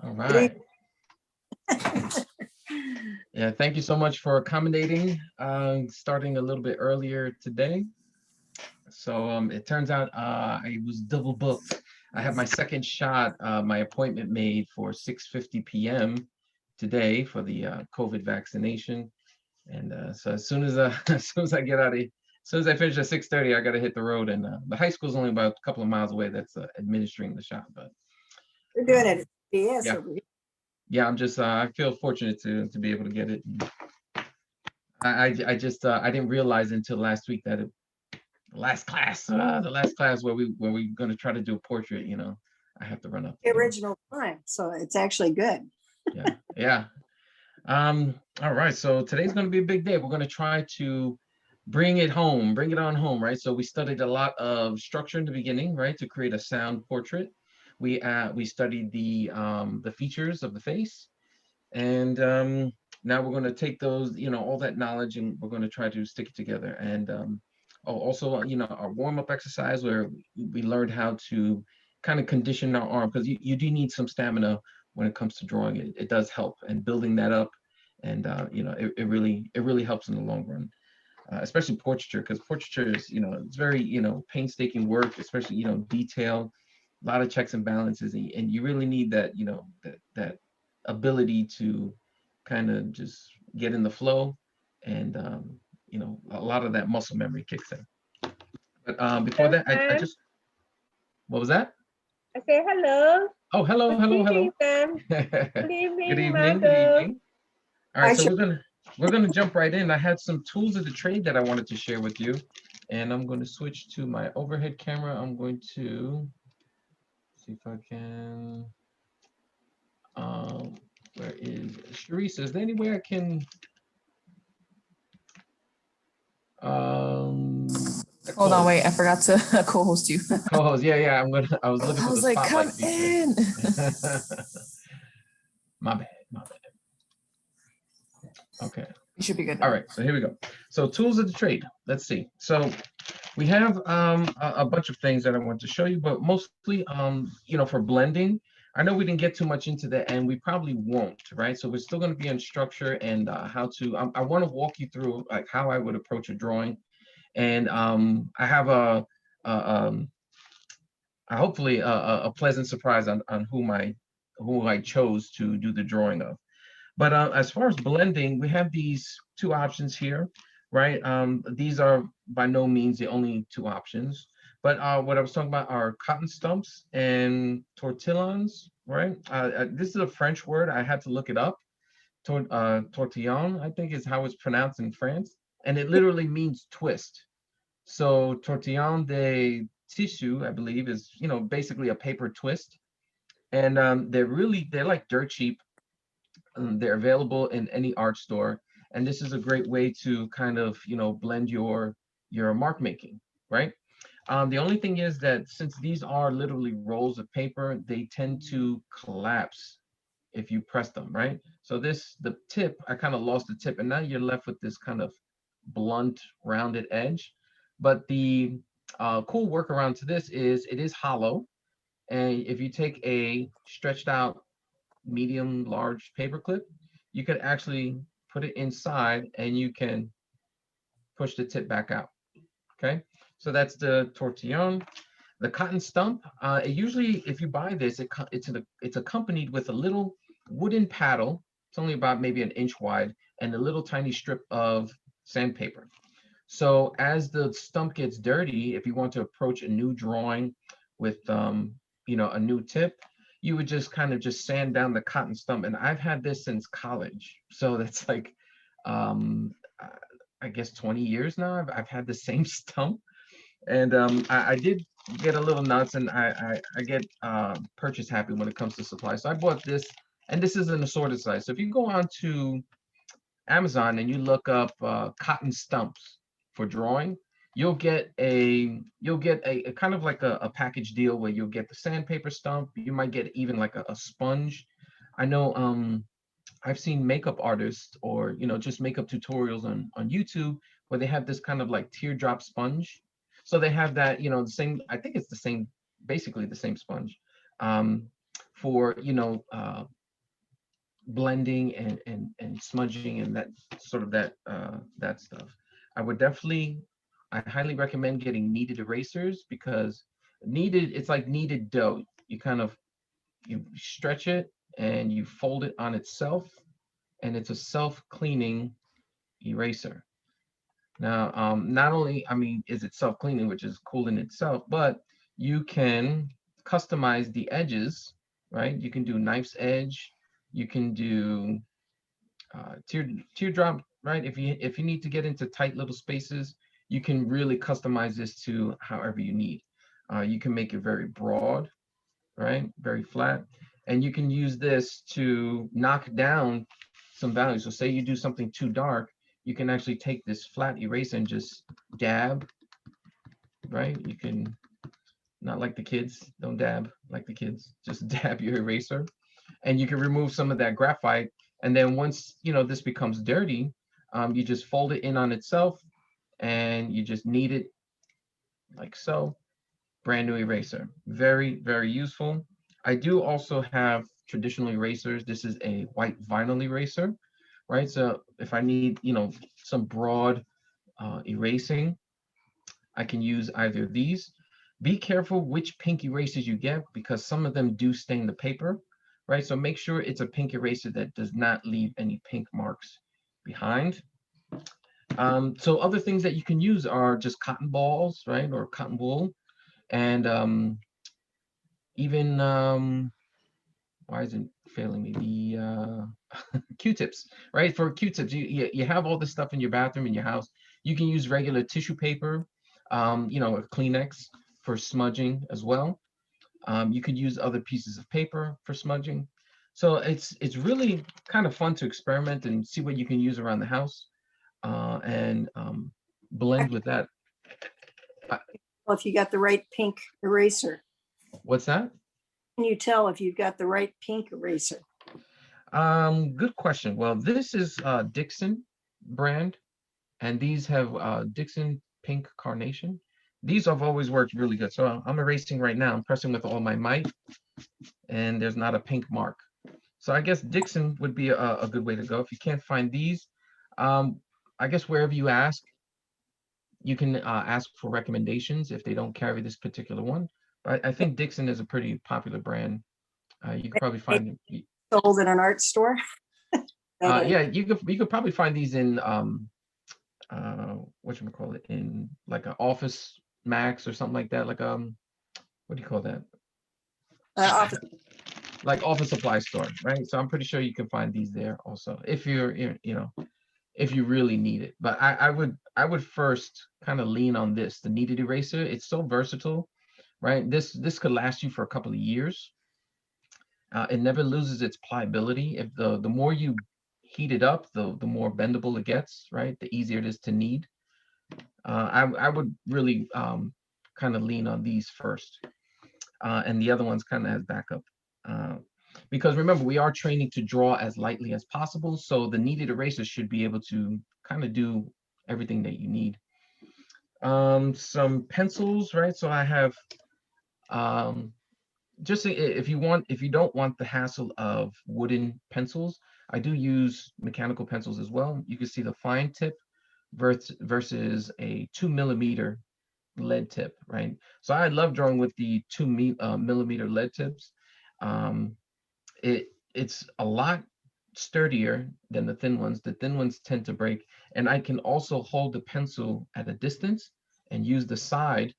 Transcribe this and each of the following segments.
All right. Yeah, thank you so much for accommodating, starting a little bit earlier today. So it turns out I was double booked. I have my second shot, my appointment made for 6:50 p.m. today for the COVID vaccination. And so as soon as as soon as I get out of, as soon as I finish at 6:30, I got to hit the road. And the high school is only about a couple of miles away. That's administering the shot, but We're doing it. Yes. yeah. Yeah, I'm just I feel fortunate to be able to get it. I just I didn't realize until last week that the last class where we're going to try to do a portrait, you know, I have to run up The original time, so it's actually good. Yeah. All right, so today's going to be a big day. We're going to try to bring it on home, right? So we studied a lot of structure in the beginning, right, to create a sound portrait. We studied the features of the face, and now we're going to take those, you know, all that knowledge, and we're going to try to stick it together. And also, you know, our warm-up exercise where we learned how to kind of condition our arm, because you do need some stamina when it comes to drawing. It does help, and building that up, and you know, it really helps in the long run. Especially portraiture, because portraiture is, you know, it's very, you know, painstaking work, especially, you know, detail, a lot of checks and balances, and you really need that, you know, that ability to kind of just get in the flow, and you know, a lot of that muscle memory kicks in. But before that, I just, what was that? I say hello. Oh, hello. Sam. Good evening. Mother. All right, so we're gonna jump right in. I had some tools of the trade that I wanted to share with you, and I'm going to switch to my overhead camera. I'm going to see if I can. Where is Sharice? Is there any way I can? Hold on, wait. I forgot to co-host you. Co-host, yeah. I was looking for the spotlight. Come in. My bad. Okay. You should be good. All right, so here we go. So tools of the trade. Let's see. So we have a bunch of things that I want to show you, but mostly you know, for blending. I know we didn't get too much into that, and we probably won't, right? So we're still going to be on structure and how to. I want to walk you through like how I would approach a drawing, and I have hopefully a pleasant surprise on who I chose to do the drawing of. But as far as blending, we have these two options here, right? These are by no means the only two options. But what I was talking about are cotton stumps and tortillons, right? This is a French word. I had to look it up. Tortillon, I think, is how it's pronounced in France. And it literally means twist. So tortillon de tissue, I believe, is, you know, basically a paper twist. And they're like dirt cheap. They're available in any art store. And this is a great way to kind of, you know, blend your mark making, right? The only thing is that since these are literally rolls of paper, they tend to collapse if you press them, right? So the tip, I kind of lost the tip, and now you're left with this kind of blunt, rounded edge. But the cool workaround to this is it is hollow. And if you take a stretched out medium large paper clip, you could actually put it inside and you can push the tip back out. Okay, so that's the tortillon. The cotton stump, it usually, if you buy this, it's accompanied with a little wooden paddle. It's only about maybe an inch wide, and a little tiny strip of sandpaper. So as the stump gets dirty, if you want to approach a new drawing with you know, a new tip, you would just kind of just sand down the cotton stump. And I've had this since college, so that's like I guess 20 years now. I've had the same stump, and I did get a little nuts, and I get purchase happy when it comes to supplies. So I bought this, and this is an assorted size. So if you go on to Amazon and you look up cotton stumps for drawing, you'll get a kind of like a package deal where you'll get the sandpaper stump. You might get even like a sponge. I know I've seen makeup artists, or, you know, just makeup tutorials on YouTube where they have this kind of like teardrop sponge. So they have that, you know, the same, I think it's the same, basically the same sponge for, blending and smudging and that sort of that stuff. I highly recommend getting kneaded erasers because it's like kneaded dough. You stretch it and you fold it on itself, and it's a self-cleaning eraser. Now, not only, I mean, is it self-cleaning, which is cool in itself, but you can customize the edges, right? You can do knife's edge, you can do teardrop, right? If you need to get into tight little spaces, you can really customize this to however you need. You can make it very broad, right? Very flat. And you can use this to knock down some values. So say you do something too dark, you can actually take this flat eraser and just dab, right? You can, not like the kids, don't dab like the kids, just dab your eraser. And you can remove some of that graphite. And then once, this becomes dirty, you just fold it in on itself and you just knead it like so. Brand new eraser. Very, very useful. I do also have traditional erasers. This is a white vinyl eraser, right? So if I need, some broad erasing, I can use either of these. Be careful which pink erasers you get because some of them do stain the paper, right? So make sure it's a pink eraser that does not leave any pink marks behind. So other things that you can use are just cotton balls, right? Or cotton wool. And even, why is it failing me? The Q-tips, right? For Q-tips, you have all this stuff in your bathroom, in your house. You can use regular tissue paper, a Kleenex for smudging as well. You could use other pieces of paper for smudging. So it's really kind of fun to experiment and see what you can use around the house and blend with that. Well, if you got the right pink eraser, What's that? can you tell if you've got the right pink eraser? Good question. Well, this is Dixon brand, and these have Dixon Pink Carnation. These have always worked really good. So I'm erasing right now. I'm pressing with all my might, and there's not a pink mark. So I guess Dixon would be a good way to go. If you can't find these, I guess wherever you ask, you can ask for recommendations if they don't carry this particular one. But I think Dixon is a pretty popular brand. You could probably find them. Sold in an art store? Yeah, you could probably find these in whatchamacallit, in like an Office Max or something like that. Like what do you call that? Office. Like office supply store, right? So I'm pretty sure you can find these there also if if you really need it. But I would first kind of lean on the kneaded eraser. It's so versatile, right? This could last you for a couple of years. It never loses its pliability. If the more you heat it up, the more bendable it gets, right? The easier it is to knead. I would really kind of lean on these first, and the other ones kind of as backup. Because remember, we are training to draw as lightly as possible, so the kneaded eraser should be able to kind of do everything that you need. Some pencils, right? So I have just if you don't want the hassle of wooden pencils, I do use mechanical pencils as well. You can see the fine tip versus a 2mm lead tip, right? So I love drawing with the 2mm lead tips. It's a lot sturdier than the thin ones. The thin ones tend to break, and I can also hold the pencil at a distance and use the side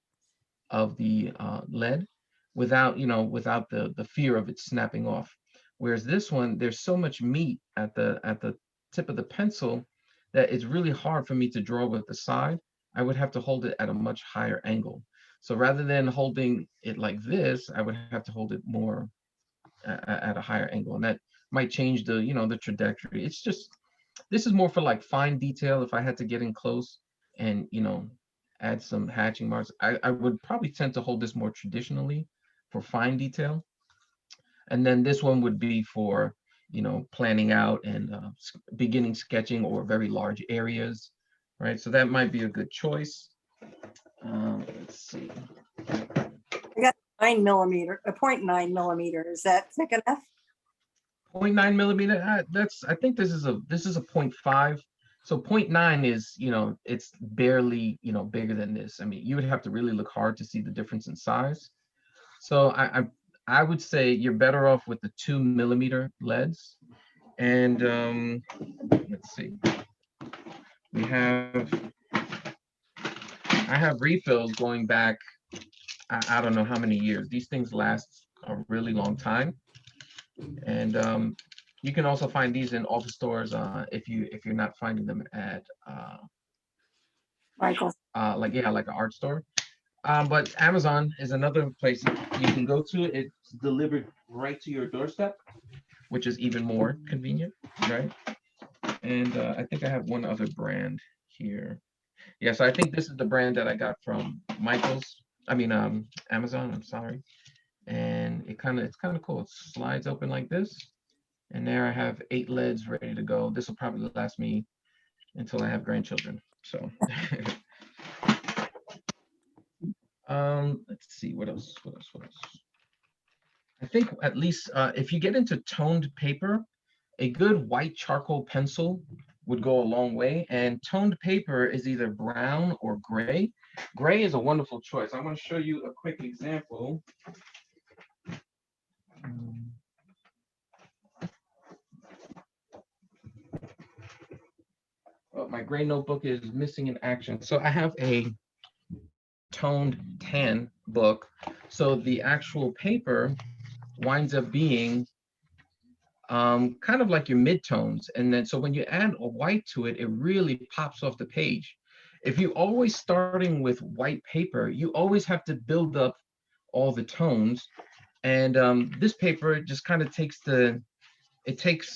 of the lead without the fear of it snapping off. Whereas this one, there's so much meat at the tip of the pencil that it's really hard for me to draw with the side. I would have to hold it at a much higher angle. So rather than holding it like this, I would have to hold it more at a higher angle, and that might change the trajectory. It's just, this is more for like fine detail. If I had to get in close and add some hatching marks, I would probably tend to hold this more traditionally for fine detail. And then this one would be for planning out and beginning sketching or very large areas, right? So that might be a good choice. Let's see. I got 9mm, a 0.9mm. Is that thick enough? 0.9 millimeter. I think this is a 0.5. So 0.9 is, it's barely, bigger than this. I mean, you would have to really look hard to see the difference in size. So I would say you're better off with the 2mm leads. And let's see. I have refills going back, I don't know how many years. These things last a really long time. And you can also find these in office stores if you're not finding them at Michael. like an art store. But Amazon is another place you can go to. It's delivered right to your doorstep, which is even more convenient, right? And I think I have one other brand here. Yeah, so I think this is the brand that I got from Amazon, I'm sorry. And it's kind of cool. It slides open like this. And there I have 8 leads ready to go. This will probably last me until I have grandchildren. So let's see, what else? I think at least if you get into toned paper, a good white charcoal pencil would go a long way. And toned paper is either brown or gray. Gray is a wonderful choice. I'm going to show you a quick example. Oh, my gray notebook is missing in action. So I have a toned tan book. So the actual paper winds up being kind of like your midtones. And then so when you add a white to it, it really pops off the page. If you're always starting with white paper, you always have to build up all the tones. And this paper just kind of takes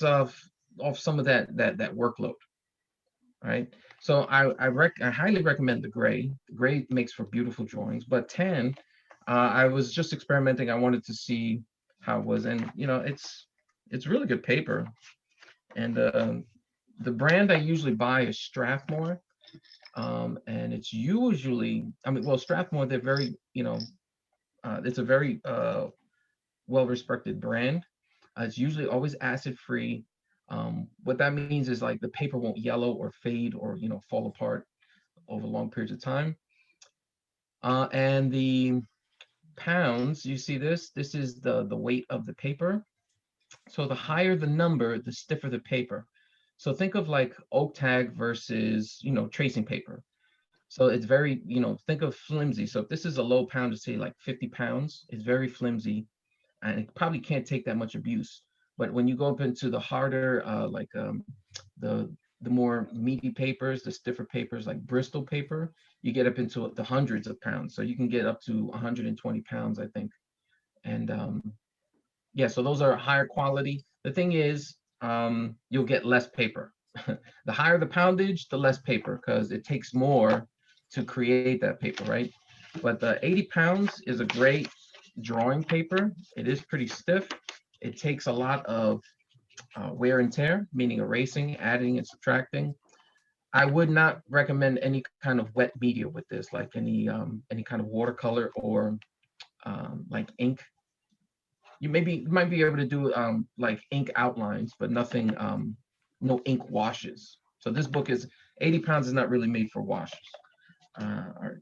off some of that workload. Right. So I highly recommend the gray. The gray makes for beautiful drawings, but tan, I was just experimenting. I wanted to see how it was, and it's really good paper. And the brand I usually buy is Strathmore, and it's usually, Strathmore, they're very, it's a very well-respected brand. It's usually always acid-free. What that means is like the paper won't yellow or fade or fall apart over long periods of time. And the pounds, you see this is the weight of the paper. So the higher the number, the stiffer the paper. So think of like oak tag versus tracing paper. So it's very, think of flimsy. So if this is a low pound, to say like 50 pounds, it's very flimsy and it probably can't take that much abuse. But when you go up into the harder, the more meaty papers, the stiffer papers like Bristol paper, you get up into the hundreds of pounds. So you can get up to 120 pounds, I think. And yeah, so those are higher quality. The thing is, you'll get less paper. The higher the poundage, the less paper, because it takes more to create that paper, right? But the 80 pounds is a great drawing paper. It is pretty stiff. It takes a lot of wear and tear, meaning erasing, adding, and subtracting. I would not recommend any kind of wet media with this, like any kind of watercolor or like ink. You might be able to do like ink outlines, but nothing, no ink washes. So this book is 80 pounds is not really made for washes. All right,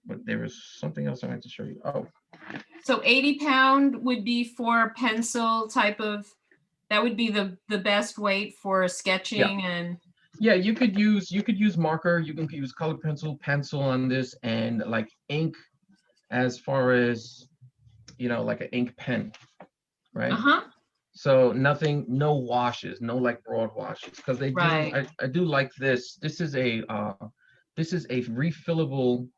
but there was something else I wanted to show you. Oh, So 80 pound would be for pencil type of, that would be the best weight for sketching. And yeah, you could use marker, you can use colored pencil on this, and like ink, as far as like an ink pen, right? So nothing, no washes, no like broad washes, because they do. Right. I do like this. This is a refillable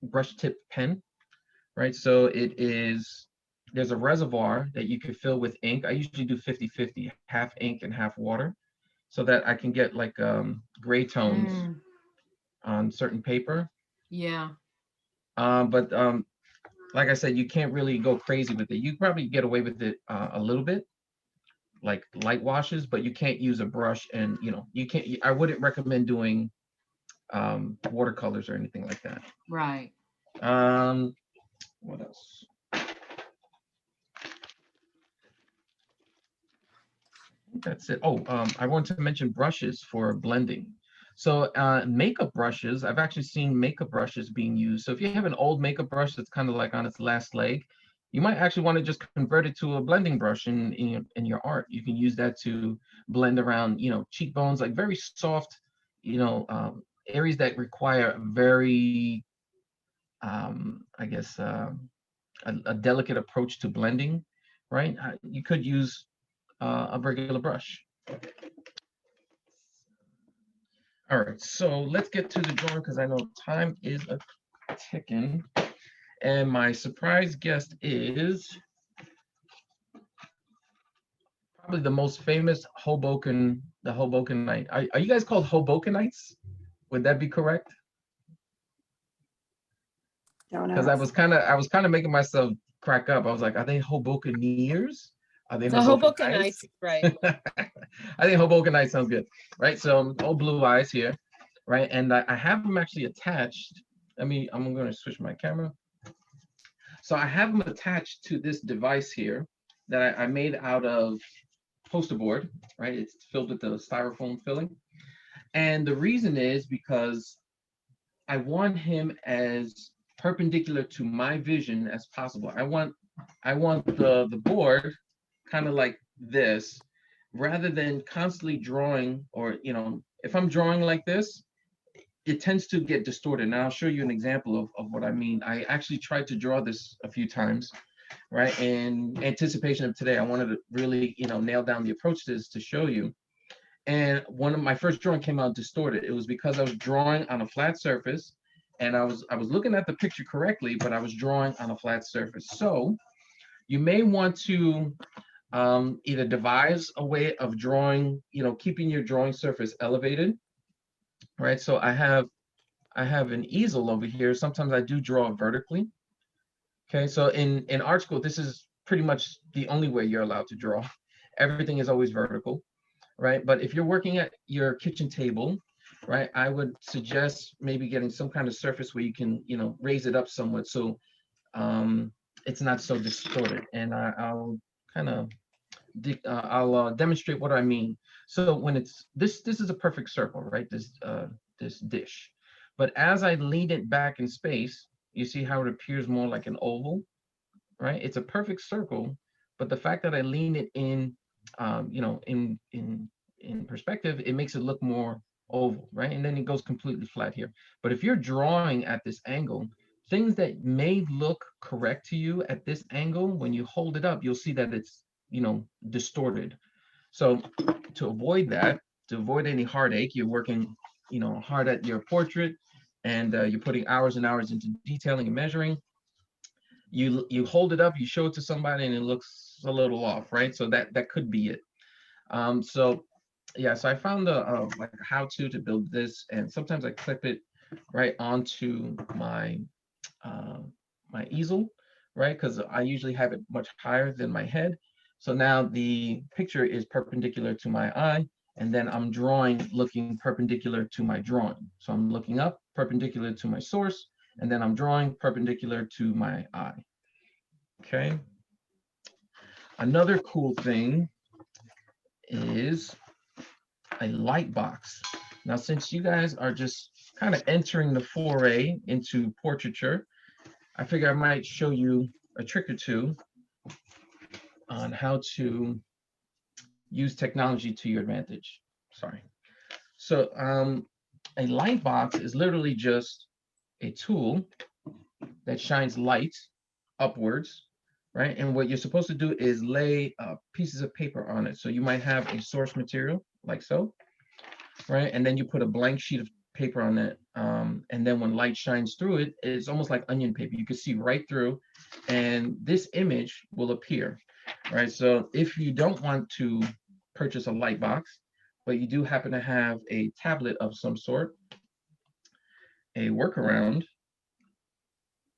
brush tip pen, right? So there's a reservoir that you can fill with ink. I usually do 50-50, half ink and half water, so that I can get like gray tones on certain paper. Yeah. But like I said, you can't really go crazy with it. You probably get away with it a little bit, like light washes, but you can't use a brush, and you can't. I wouldn't recommend doing watercolors or anything like that. Right. What else? That's it. Oh, I want to mention brushes for blending. So makeup brushes, I've actually seen makeup brushes being used. So if you have an old makeup brush that's kind of like on its last leg, you might actually want to just convert it to a blending brush in your art. You can use that to blend around, cheekbones, like very soft, areas that require very, I guess, a delicate approach to blending, right? You could use a regular brush. All right, so let's get to the drawing because I know time is a ticking. And my surprise guest is probably the most famous Hoboken, the Hoboken Knight. Are you guys called Hobokenites? Would that be correct? Don't Because know. I was kind of making myself crack up. I was like, are they Hobokeneers? Are they The Hobokenites? Hobokenites, right? I think Hoboken Knight sounds good, right? So all blue eyes here, right? And I have them actually attached. I'm going to switch my camera. So I have them attached to this device here that I made out of poster board, right? It's filled with the styrofoam filling. And the reason is because I want him as perpendicular to my vision as possible. I want the board kind of like this, rather than constantly drawing, or if I'm drawing like this, it tends to get distorted. And I'll show you an example of what I mean. I actually tried to draw this a few times, right? In anticipation of today, I wanted to really, nail down the approach to this to show you. And one of my first drawing came out distorted. It was because I was drawing on a flat surface, and I was looking at the picture correctly, but I was drawing on a flat surface. So you may want to either devise a way of drawing, keeping your drawing surface elevated, right? So I have an easel over here. Sometimes I do draw vertically. Okay, so in art school, this is pretty much the only way you're allowed to draw. Everything is always vertical, right? But if you're working at your kitchen table, right, I would suggest maybe getting some kind of surface where you can, raise it up somewhat, so it's not so distorted. And I'll kind of I'll demonstrate what I mean. So when it's this is a perfect circle, right? This dish. But as I lean it back in space, you see how it appears more like an oval, right? It's a perfect circle, but the fact that I lean it in, in perspective, it makes it look more oval, right? And then it goes completely flat here. But if you're drawing at this angle, things that may look correct to you at this angle, when you hold it up, you'll see that it's, distorted. So to avoid that, to avoid any heartache, you're working, hard at your portrait, and you're putting hours and hours into detailing and measuring. You hold it up, you show it to somebody, and it looks a little off, right? So that could be it. So yeah, so I found like a how-to to build this, and sometimes I clip it right onto my my easel, right? Because I usually have it much higher than my head. So now the picture is perpendicular to my eye, and then I'm drawing looking perpendicular to my drawing. So I'm looking up perpendicular to my source, and then I'm drawing perpendicular to my eye. Okay. Another cool thing is a light box. Now, since you guys are just kind of entering the foray into portraiture, I figure I might show you a trick or two on how to use technology to your advantage. Sorry. So a light box is literally just a tool that shines light upwards, right? And what you're supposed to do is lay pieces of paper on it. So you might have a source material like so, right? And then you put a blank sheet of paper on it. And then when light shines through it, it's almost like onion paper. You can see right through, and this image will appear, right? So if you don't want to purchase a light box, but you do happen to have a tablet of some sort, a workaround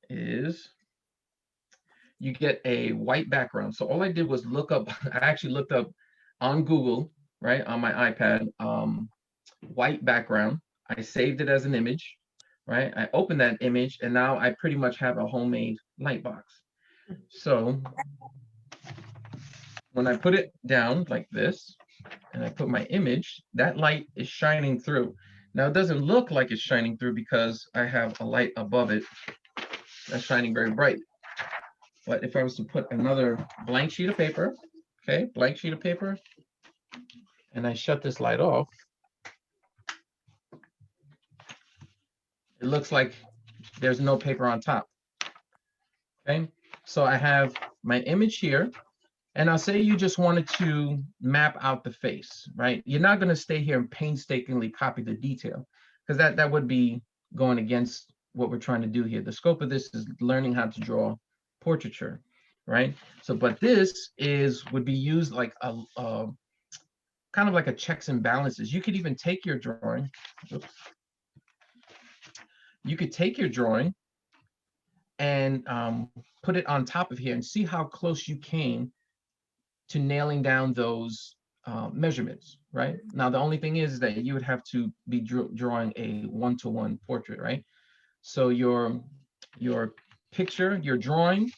is you get a white background. So all I did was look up, I actually looked up on Google, right, on my iPad, white background. I saved it as an image, right? I open that image and now I pretty much have a homemade light box. So when I put it down like this and I put my image, that light is shining through. Now it doesn't look like it's shining through because I have a light above it that's shining very bright. But if I was to put another blank sheet of paper, okay, blank sheet of paper, and I shut this light off, it looks like there's no paper on top. Okay, so I have my image here, and I'll say you just wanted to map out the face, right? You're not going to stay here and painstakingly copy the detail, because that would be going against what we're trying to do here. The scope of this is learning how to draw portraiture, right? So, but this would be used like a kind of like a checks and balances. You could even take your drawing. Oops. You could take your drawing and put it on top of here and see how close you came to nailing down those measurements, right? Now, the only thing is that you would have to be drawing a one-to-one portrait, right? So your picture, your drawing,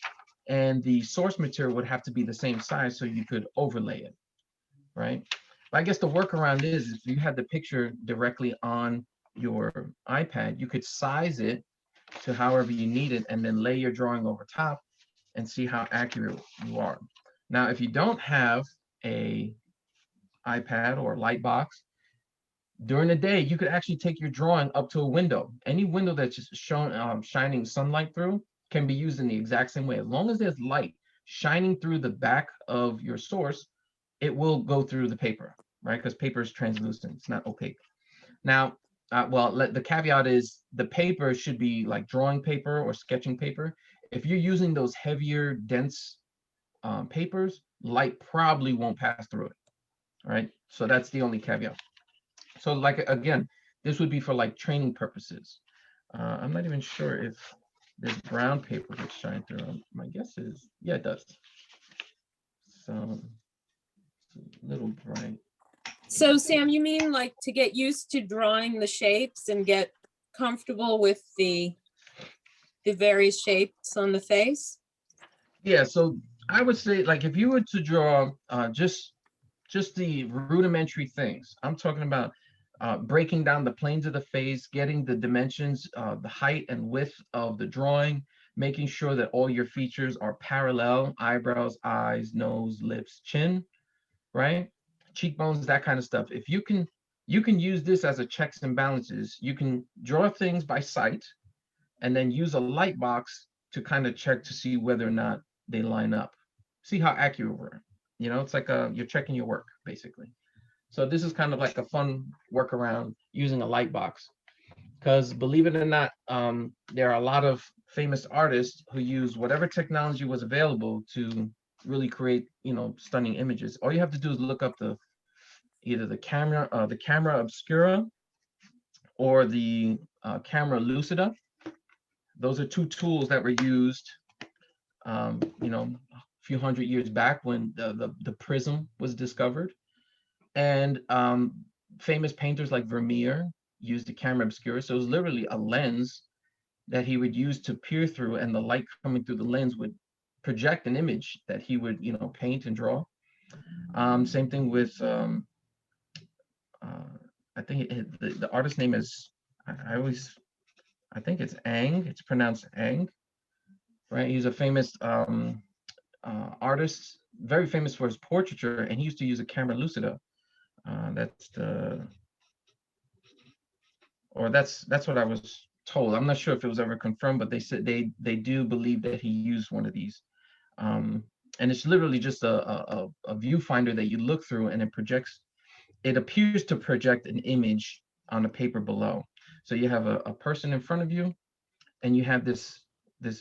and the source material would have to be the same size so you could overlay it, right? But I guess the workaround is if you had the picture directly on your iPad, you could size it to however you need it and then lay your drawing over top and see how accurate you are. Now, if you don't have a iPad or light box, during the day, you could actually take your drawing up to a window. Any window that's just shining sunlight through can be used in the exact same way. As long as there's light shining through the back of your source, it will go through the paper, right? Because paper is translucent, it's not opaque. Now, the caveat is the paper should be like drawing paper or sketching paper. If you're using those heavier, dense papers, light probably won't pass through it, right? So that's the only caveat. So like, again, this would be for like training purposes. I'm not even sure if this brown paper would shine through. My guess is, yeah, it does. So it's a little bright. So Sam, you mean like to get used to drawing the shapes and get comfortable with the various shapes on the face? Yeah, so I would say like if you were to draw just the rudimentary things, I'm talking about breaking down the planes of the face, getting the dimensions, the height and width of the drawing, making sure that all your features are parallel, eyebrows, eyes, nose, lips, chin, right? Cheekbones, that kind of stuff. If you can use this as a checks and balances. You can draw things by sight and then use a light box to kind of check to see whether or not they line up. See how accurate we're. You know, it's like you're checking your work, basically. So this is kind of like a fun workaround using a light box. Because believe it or not, there are a lot of famous artists who use whatever technology was available to really create, you know, stunning images. All you have to do is look up either the camera obscura or the camera lucida. Those are two tools that were used, you know, a few hundred years back when the prism was discovered. And famous painters like Vermeer used the camera obscura. So it was literally a lens that he would use to peer through, and the light coming through the lens would project an image that he would, you know, paint and draw. Same thing with, I think the artist name is, I think it's Ang. It's pronounced Ang, right? He's a famous artist, very famous for his portraiture, and he used to use a camera lucida. That's what I was told. I'm not sure if it was ever confirmed, but they said they do believe that he used one of these. And it's literally just a viewfinder that you look through, and it appears to project an image on the paper below. So you have a person in front of you, and you have this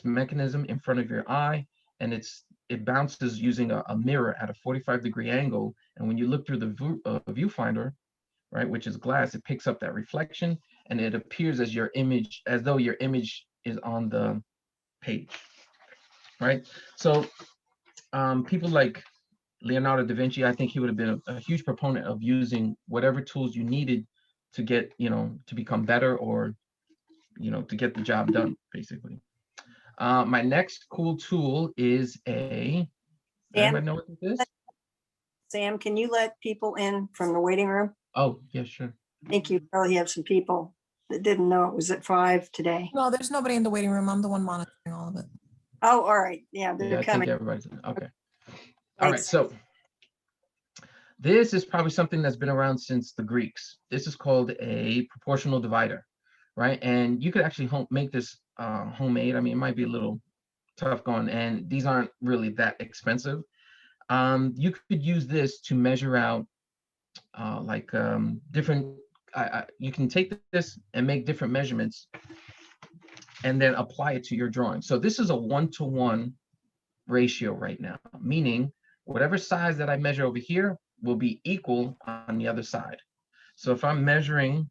mechanism in front of your eye, and it bounces using a mirror at a 45-degree angle. And when you look through the viewfinder, right, which is glass, it picks up that reflection, and it appears as though your image is on the page, right? So people like Leonardo da Vinci, I think he would have been a huge proponent of using whatever tools you needed to get, you know, to become better, or, to get the job done, basically. My next cool tool is anybody know what this is? Sam, can you let people in from the waiting room? Oh, yeah, sure. I think you probably have some people that didn't know it was at 5 today. No, there's nobody in the waiting room. I'm the one monitoring all of it. Oh, all right. Yeah, Yeah, they're I think coming. everybody's okay. All right, Thanks. so this is probably something that's been around since the Greeks. This is called a proportional divider, right? And you could actually make this homemade. I mean, it might be a little tough going, and these aren't really that expensive. You could use this to measure out different, you can take this and make different measurements and then apply it to your drawing. So this is a 1-to-1 ratio right now, meaning whatever size that I measure over here will be equal on the other side. So if I'm measuring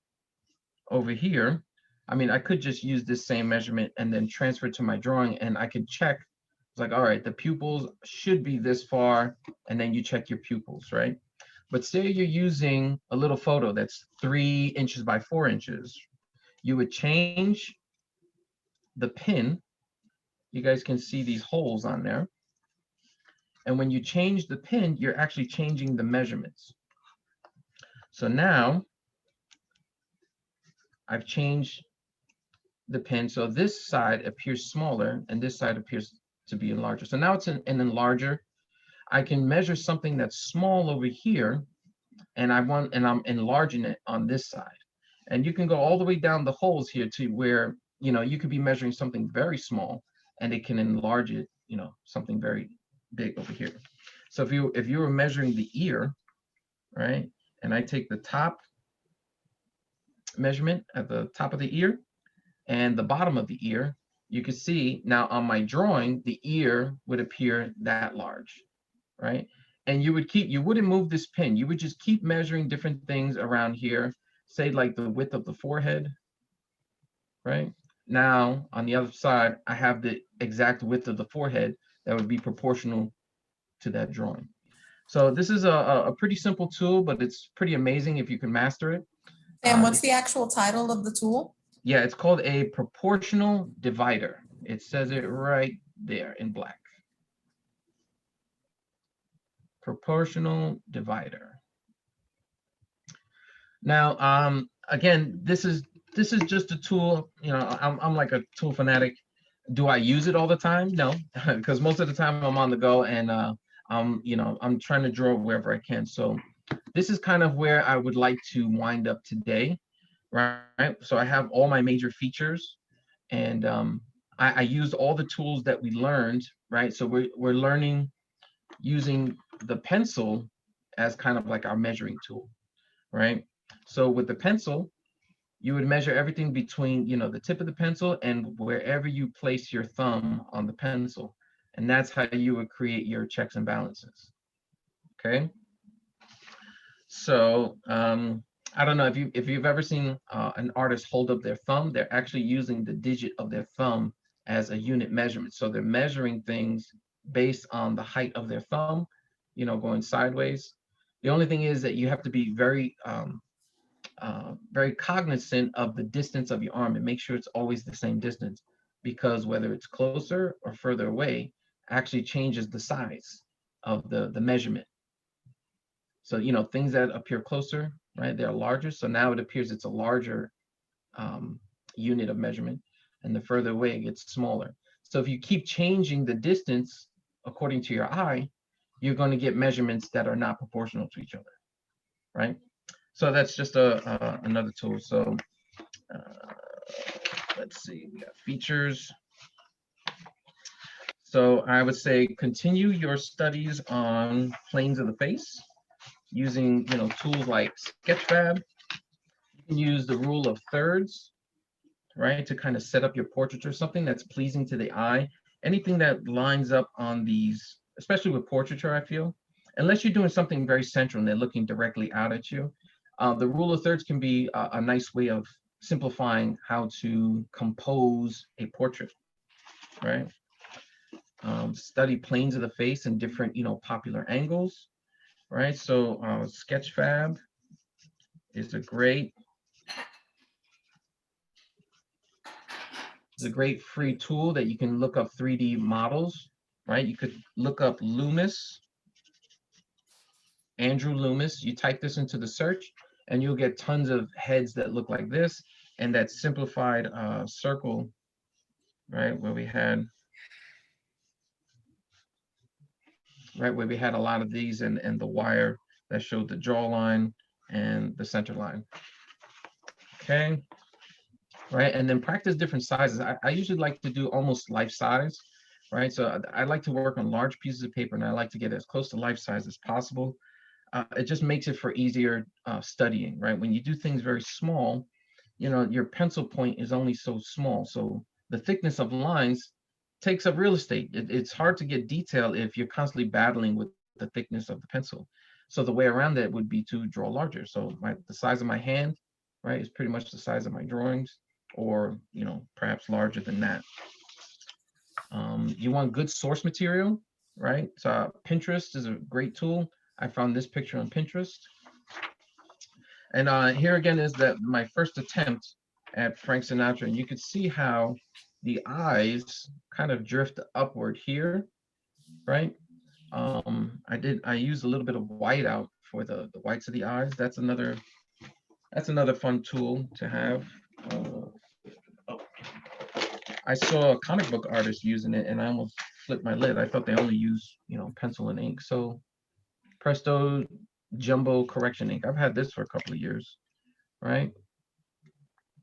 over here, I mean, I could just use this same measurement and then transfer it to my drawing, and I could check. It's like, all right, the pupils should be this far, and then you check your pupils, right? But say you're using a little photo that's 3 inches by 4 inches. You would change the pin. You guys can see these holes on there. And when you change the pin, you're actually changing the measurements. So now I've changed the pin. So this side appears smaller and this side appears to be larger. So now it's an enlarger. I can measure something that's small over here, and I'm enlarging it on this side. And you can go all the way down the holes here to where, you could be measuring something very small and it can enlarge it, something very big over here. So if you were measuring the ear, right, and I take the top measurement at the top of the ear and the bottom of the ear, you can see now on my drawing, the ear would appear that large, right? And you wouldn't move this pin. You would just keep measuring different things around here, say like the width of the forehead, right? Now on the other side, I have the exact width of the forehead that would be proportional to that drawing. So this is a pretty simple tool, but it's pretty amazing if you can master it. Sam, what's the actual title of the tool? Yeah, it's called a proportional divider. It says it right there in black. Proportional divider. Now, again, this is just a tool. I'm like a tool fanatic. Do I use it all the time? No, because most of the time I'm on the go and I'm trying to draw wherever I can. So this is kind of where I would like to wind up today, right? So I have all my major features, and I used all the tools that we learned, right? So we're learning using the pencil as kind of like our measuring tool, right? So with the pencil, you would measure everything between, the tip of the pencil and wherever you place your thumb on the pencil. And that's how you would create your checks and balances. Okay. So I don't know if you've ever seen an artist hold up their thumb. They're actually using the digit of their thumb as a unit measurement. So they're measuring things based on the height of their thumb, going sideways. The only thing is that you have to be very cognizant of the distance of your arm and make sure it's always the same distance, because whether it's closer or further away actually changes the size of the measurement. So, things that appear closer, right, they're larger. So now it appears it's a larger unit of measurement, and the further away it gets smaller. So if you keep changing the distance according to your eye, you're going to get measurements that are not proportional to each other, right? So that's just another tool. So let's see, we got features. So I would say continue your studies on planes of the face using tools like Sketchfab. You can use the rule of thirds, right, to kind of set up your portraiture, something that's pleasing to the eye. Anything that lines up on these, especially with portraiture, I feel, unless you're doing something very central and they're looking directly out at you. The rule of thirds can be a nice way of simplifying how to compose a portrait, right? Study planes of the face and different, popular angles, right? So Sketchfab is a great It's a great free tool that you can look up 3D models, right? You could look up Loomis, Andrew Loomis. You type this into the search and you'll get tons of heads that look like this, and that simplified circle, right, where we had a lot of these, and the wire that showed the jawline and the center line. Okay, right, and then practice different sizes. I usually like to do almost life size, right? So I like to work on large pieces of paper, and I like to get as close to life size as possible. It just makes it for easier studying, right? When you do things very small, you know, your pencil point is only so small, so the thickness of lines takes up real estate. It's hard to get detail if you're constantly battling with the thickness of the pencil. So the way around that would be to draw larger. So the size of my hand, right, is pretty much the size of my drawings, or, you know, perhaps larger than that. You want good source material, right? So Pinterest is a great tool. I found this picture on Pinterest. And here again is my first attempt at Frank Sinatra, and you could see how the eyes kind of drift upward here, right? I used a little bit of white out for the whites of the eyes. That's another fun tool to have. I saw a comic book artist using it, and I almost flipped my lid. I thought they only use, you know, pencil and ink. So Presto Jumbo Correction Ink. I've had this for a couple of years, right?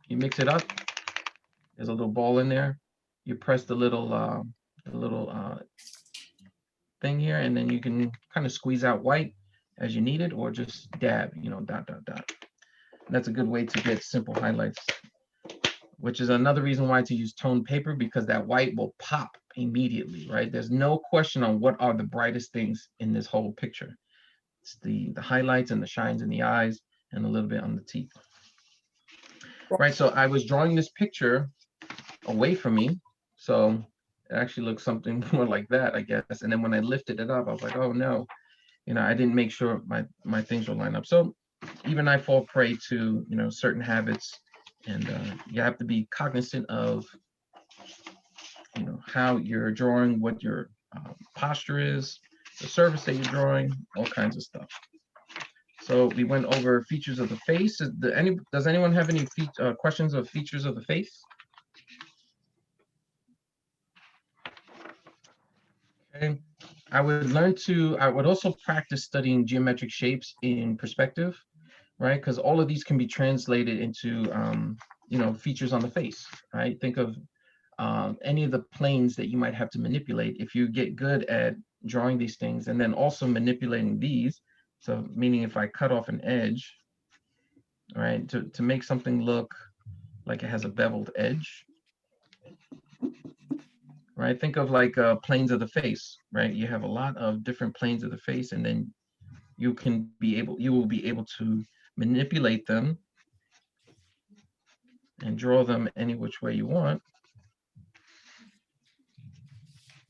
You mix it up. There's a little ball in there. You press the little thing here, and then you can kind of squeeze out white as you need it, or just dab, you know, dot, dot, dot. And that's a good way to get simple highlights, which is another reason why to use toned paper, because that white will pop immediately, right? There's no question on what are the brightest things in this whole picture. It's the highlights and the shines in the eyes and a little bit on the teeth. Right, so I was drawing this picture away from me, so it actually looks something more like that, I guess. And then when I lifted it up, I was like, oh no, you know, I didn't make sure my things will line up. So even I fall prey to, you know, certain habits, and you have to be cognizant of, you know, how you're drawing, what your posture is, the surface that you're drawing, all kinds of stuff. So we went over features of the face. Does anyone have any questions of features of the face? Okay. I would also practice studying geometric shapes in perspective, right? Because all of these can be translated into, you know, features on the face, right? Think of any of the planes that you might have to manipulate. If you get good at drawing these things and then also manipulating these, so meaning if I cut off an edge, right, to make something look like it has a beveled edge, right? Think of like planes of the face, right? You have a lot of different planes of the face, and then you will be able to manipulate them and draw them any which way you want.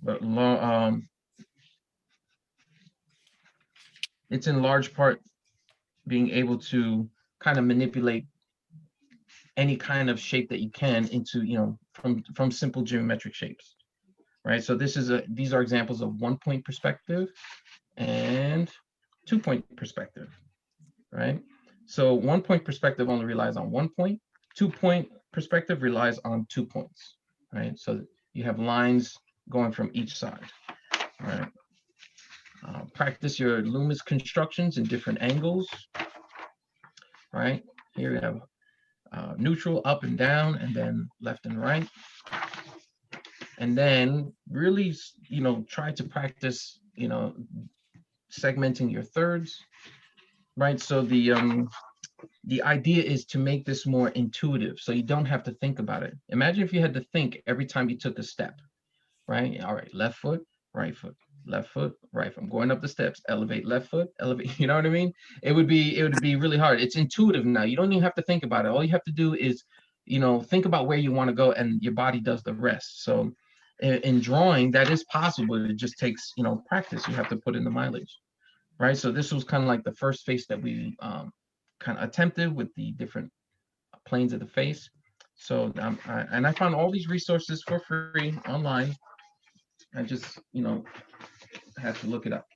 But it's in large part being able to kind of manipulate any kind of shape that you can into, you know, from simple geometric shapes, right? So these are examples of 1-point perspective and 2-point perspective, right? So 1-point perspective only relies on 1 point. 2-point perspective relies on 2 points, right? So you have lines going from each side, right? Practice your Loomis constructions in different angles, right? Here we have neutral, up and down, and then left and right. And then really, you know, try to practice, you know, segmenting your thirds, right? So the idea is to make this more intuitive, so you don't have to think about it. Imagine if you had to think every time you took a step, right? All right, left foot, right foot, left foot, right foot. I'm going up the steps, elevate left foot, elevate, you know what I mean? It would be really hard. It's intuitive now. You don't even have to think about it. All you have to do is, you know, think about where you want to go, and your body does the rest. So in drawing, that is possible. It just takes, you know, practice. You have to put in the mileage, right? So this was kind of like the first face that we kind of attempted with the different planes of the face. So and I found all these resources for free online. I just, had to look it up.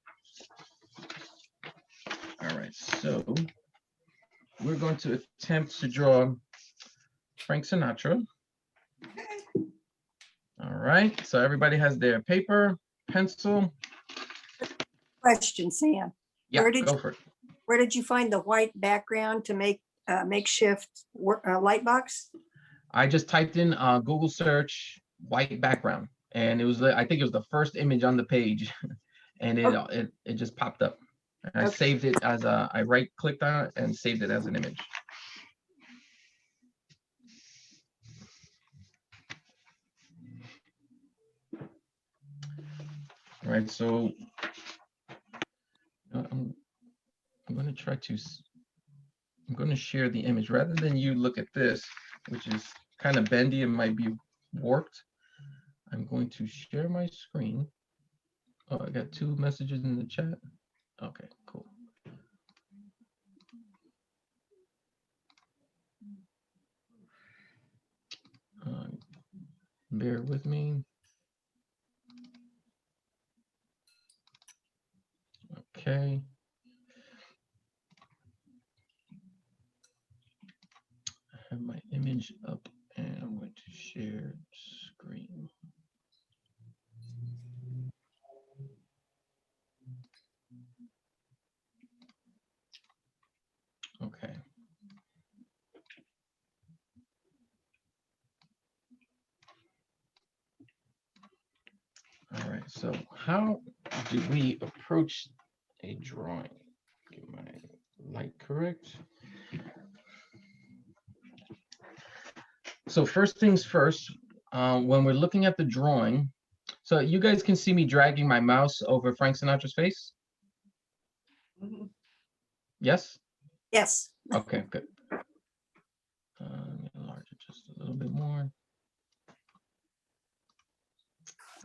All right, so we're going to attempt to draw Frank Sinatra. All right, so everybody has their paper, pencil. Question, Sam. Yeah, Where did go for it. Where did you find the white background to make makeshift light box? I just typed in Google search white background, and it was, I think it was the first image on the page, and it just popped up. And I Okay. saved it as I right clicked on it and saved it as an image. All right, so I'm going to try to, I'm going to share the image rather than you look at this, which is kind of bendy and might be warped. I'm going to share my screen. Oh, I got 2 messages in the chat. Okay, cool. Bear with me. Okay. I have my image up and I'm going to share screen. Okay. All right, so how do we approach a drawing? Get my light correct. So first things first, when we're looking at the drawing, so you guys can see me dragging my mouse over Frank Sinatra's face? Yes? Yes. Okay, good. Enlarge it just a little bit more.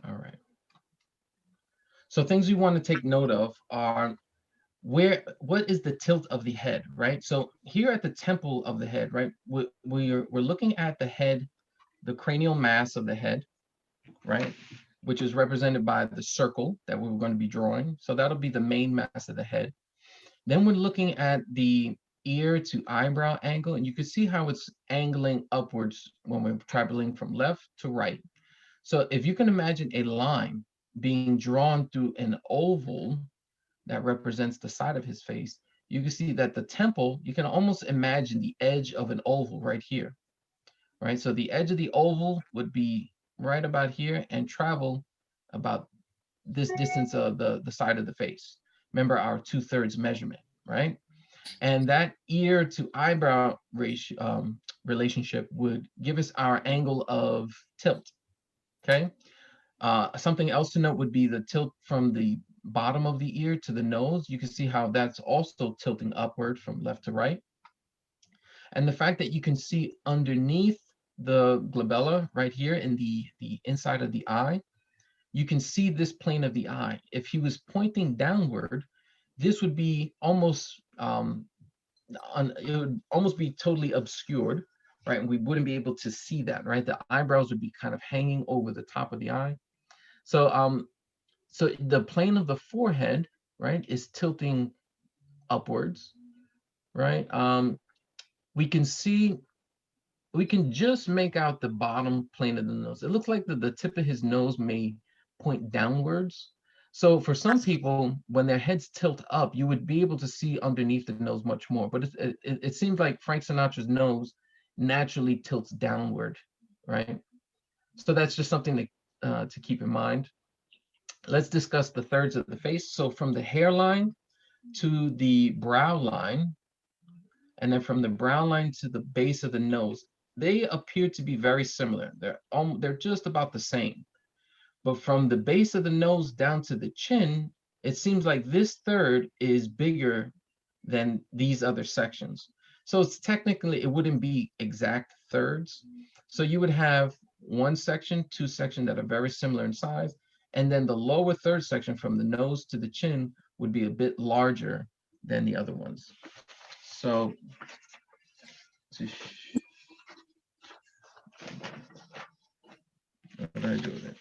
All right. So things we want to take note of are what is the tilt of the head, right? So here at the temple of the head, right, we're looking at the head, the cranial mass of the head, right, which is represented by the circle that we were going to be drawing. So that'll be the main mass of the head. Then we're looking at the ear to eyebrow angle, and you can see how it's angling upwards when we're traveling from left to right. So if you can imagine a line being drawn through an oval that represents the side of his face, you can see that the temple, you can almost imagine the edge of an oval right here, right? So the edge of the oval would be right about here and travel about this distance of the side of the face. Remember our 2/3 measurement, right? And that ear to eyebrow ratio, relationship would give us our angle of tilt, okay? Something else to note would be the tilt from the bottom of the ear to the nose. You can see how that's also tilting upward from left to right. And the fact that you can see underneath the glabella right here in the inside of the eye, you can see this plane of the eye. If he was pointing downward, this would be almost, it would almost be totally obscured, right? And we wouldn't be able to see that, right? The eyebrows would be kind of hanging over the top of the eye. So, so the plane of the forehead, right, is tilting upwards, right? We can see, we can just make out the bottom plane of the nose. It looks like the tip of his nose may point downwards. So for some people, when their heads tilt up, you would be able to see underneath the nose much more. But it seems like Frank Sinatra's nose naturally tilts downward, right? So that's just something to keep in mind. Let's discuss the thirds of the face. So from the hairline to the brow line, and then from the brow line to the base of the nose, they appear to be very similar. They're just about the same. But from the base of the nose down to the chin, it seems like this third is bigger than these other sections. So it's technically, it wouldn't be exact thirds. So you would have one section, 2 sections that are very similar in size, and then the lower third section from the nose to the chin would be a bit larger than the other ones. So What did I do with it?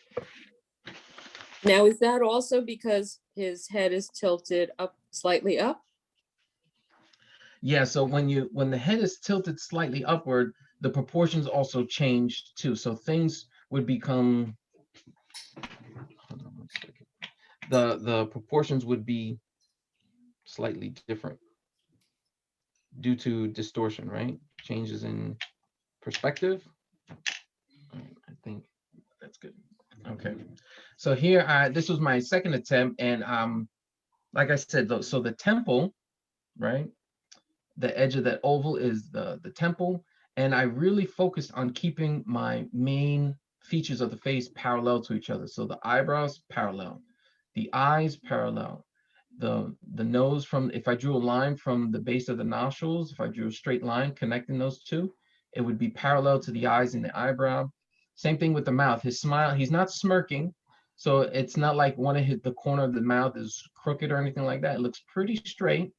Now, is that also because his head is tilted up, slightly up? Yeah, so when the head is tilted slightly upward, the proportions also change too. So things would become, hold on one second. The proportions would be slightly different due to distortion, right? Changes in perspective. I think that's good. Okay, so here, this was my second attempt, and like I said, so the temple, right? The edge of that oval is the temple, and I really focused on keeping my main features of the face parallel to each other. So the eyebrows parallel, the eyes parallel, the nose from, if I drew a line from the base of the nostrils, if I drew a straight line connecting those two, it would be parallel to the eyes and the eyebrow. Same thing with the mouth. His smile, he's not smirking, so it's not like one of the corner of the mouth is crooked or anything like that. It looks pretty straight.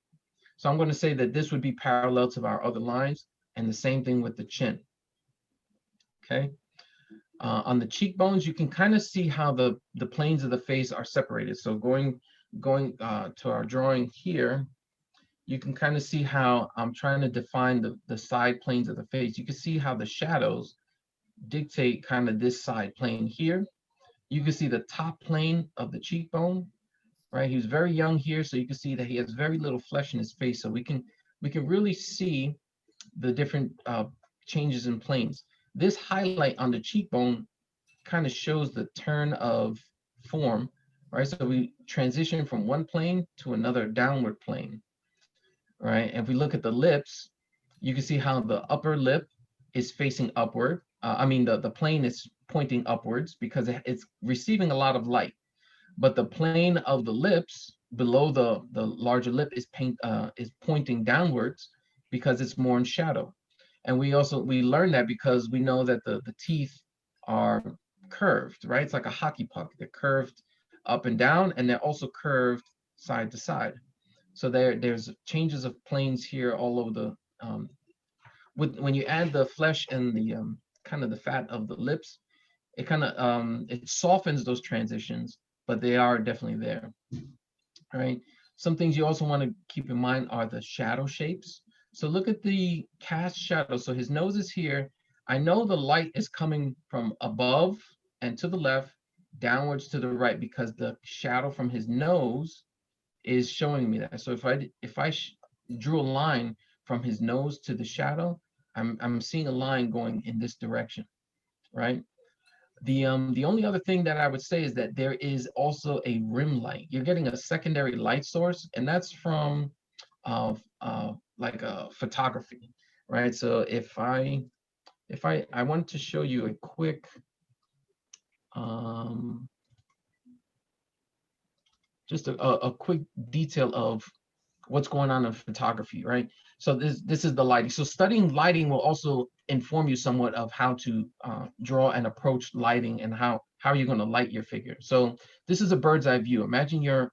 So I'm going to say that this would be parallel to our other lines, and the same thing with the chin. Okay. On the cheekbones, you can kind of see how the planes of the face are separated. So going to our drawing here, you can kind of see how I'm trying to define the side planes of the face. You can see how the shadows dictate kind of this side plane here. You can see the top plane of the cheekbone, right? He was very young here, so you can see that he has very little flesh in his face. So we can really see the different changes in planes. This highlight on the cheekbone kind of shows the turn of form, right? So we transition from one plane to another downward plane, right? And if we look at the lips, you can see how the upper lip is facing upward. I mean, the plane is pointing upwards because it's receiving a lot of light. But the plane of the lips below the larger lip is pointing downwards because it's more in shadow. And we learn that because we know that the teeth are curved, right? It's like a hockey puck. They're curved up and down, and they're also curved side to side. So there's changes of planes here all over the when you add the flesh and the kind of the fat of the lips, it kind of it softens those transitions, but they are definitely there. All right. Some things you also want to keep in mind are the shadow shapes. So look at the cast shadow. So his nose is here. I know the light is coming from above and to the left, downwards to the right, because the shadow from his nose is showing me that. So if I drew a line from his nose to the shadow, I'm seeing a line going in this direction, right? The only other thing that I would say is that there is also a rim light. You're getting a secondary light source, and that's from like a photography, right? So if I wanted to show you a quick just a quick detail of what's going on in photography, right? So this is the lighting. So studying lighting will also inform you somewhat of how to draw and approach lighting and how you're going to light your figure. So this is a bird's eye view. Imagine you're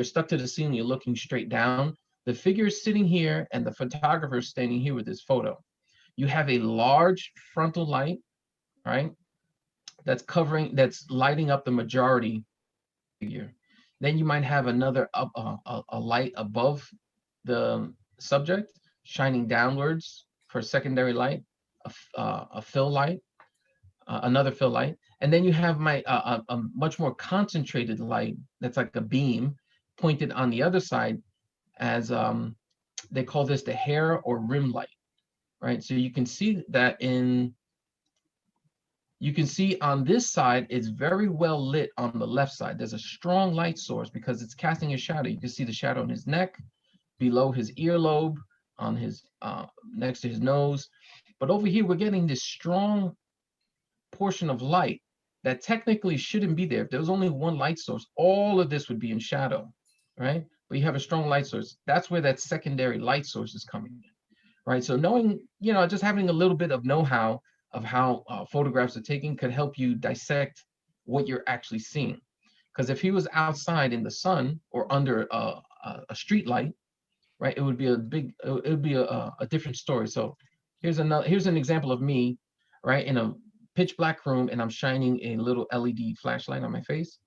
stuck to the ceiling, you're looking straight down. The figure is sitting here and the photographer is standing here with this photo. You have a large frontal light, right? That's lighting up the majority figure. Then you might have another a light above the subject shining downwards for secondary light, a fill light, another fill light, and then you have a much more concentrated light that's like a beam pointed on the other side as they call this the hair or rim light, right? So you can see that you can see on this side, it's very well lit on the left side. There's a strong light source because it's casting a shadow. You can see the shadow on his neck, below his earlobe, on his next to his nose. But over here, we're getting this strong portion of light that technically shouldn't be there. If there was only one light source, all of this would be in shadow, right? But you have a strong light source. That's where that secondary light source is coming in, right? So knowing, just having a little bit of know-how of how photographs are taken could help you dissect what you're actually seeing. Because if he was outside in the sun or under a street light, right, it would be a different story. So here's an example of me, right, in a pitch black room and I'm shining a little LED flashlight on my face,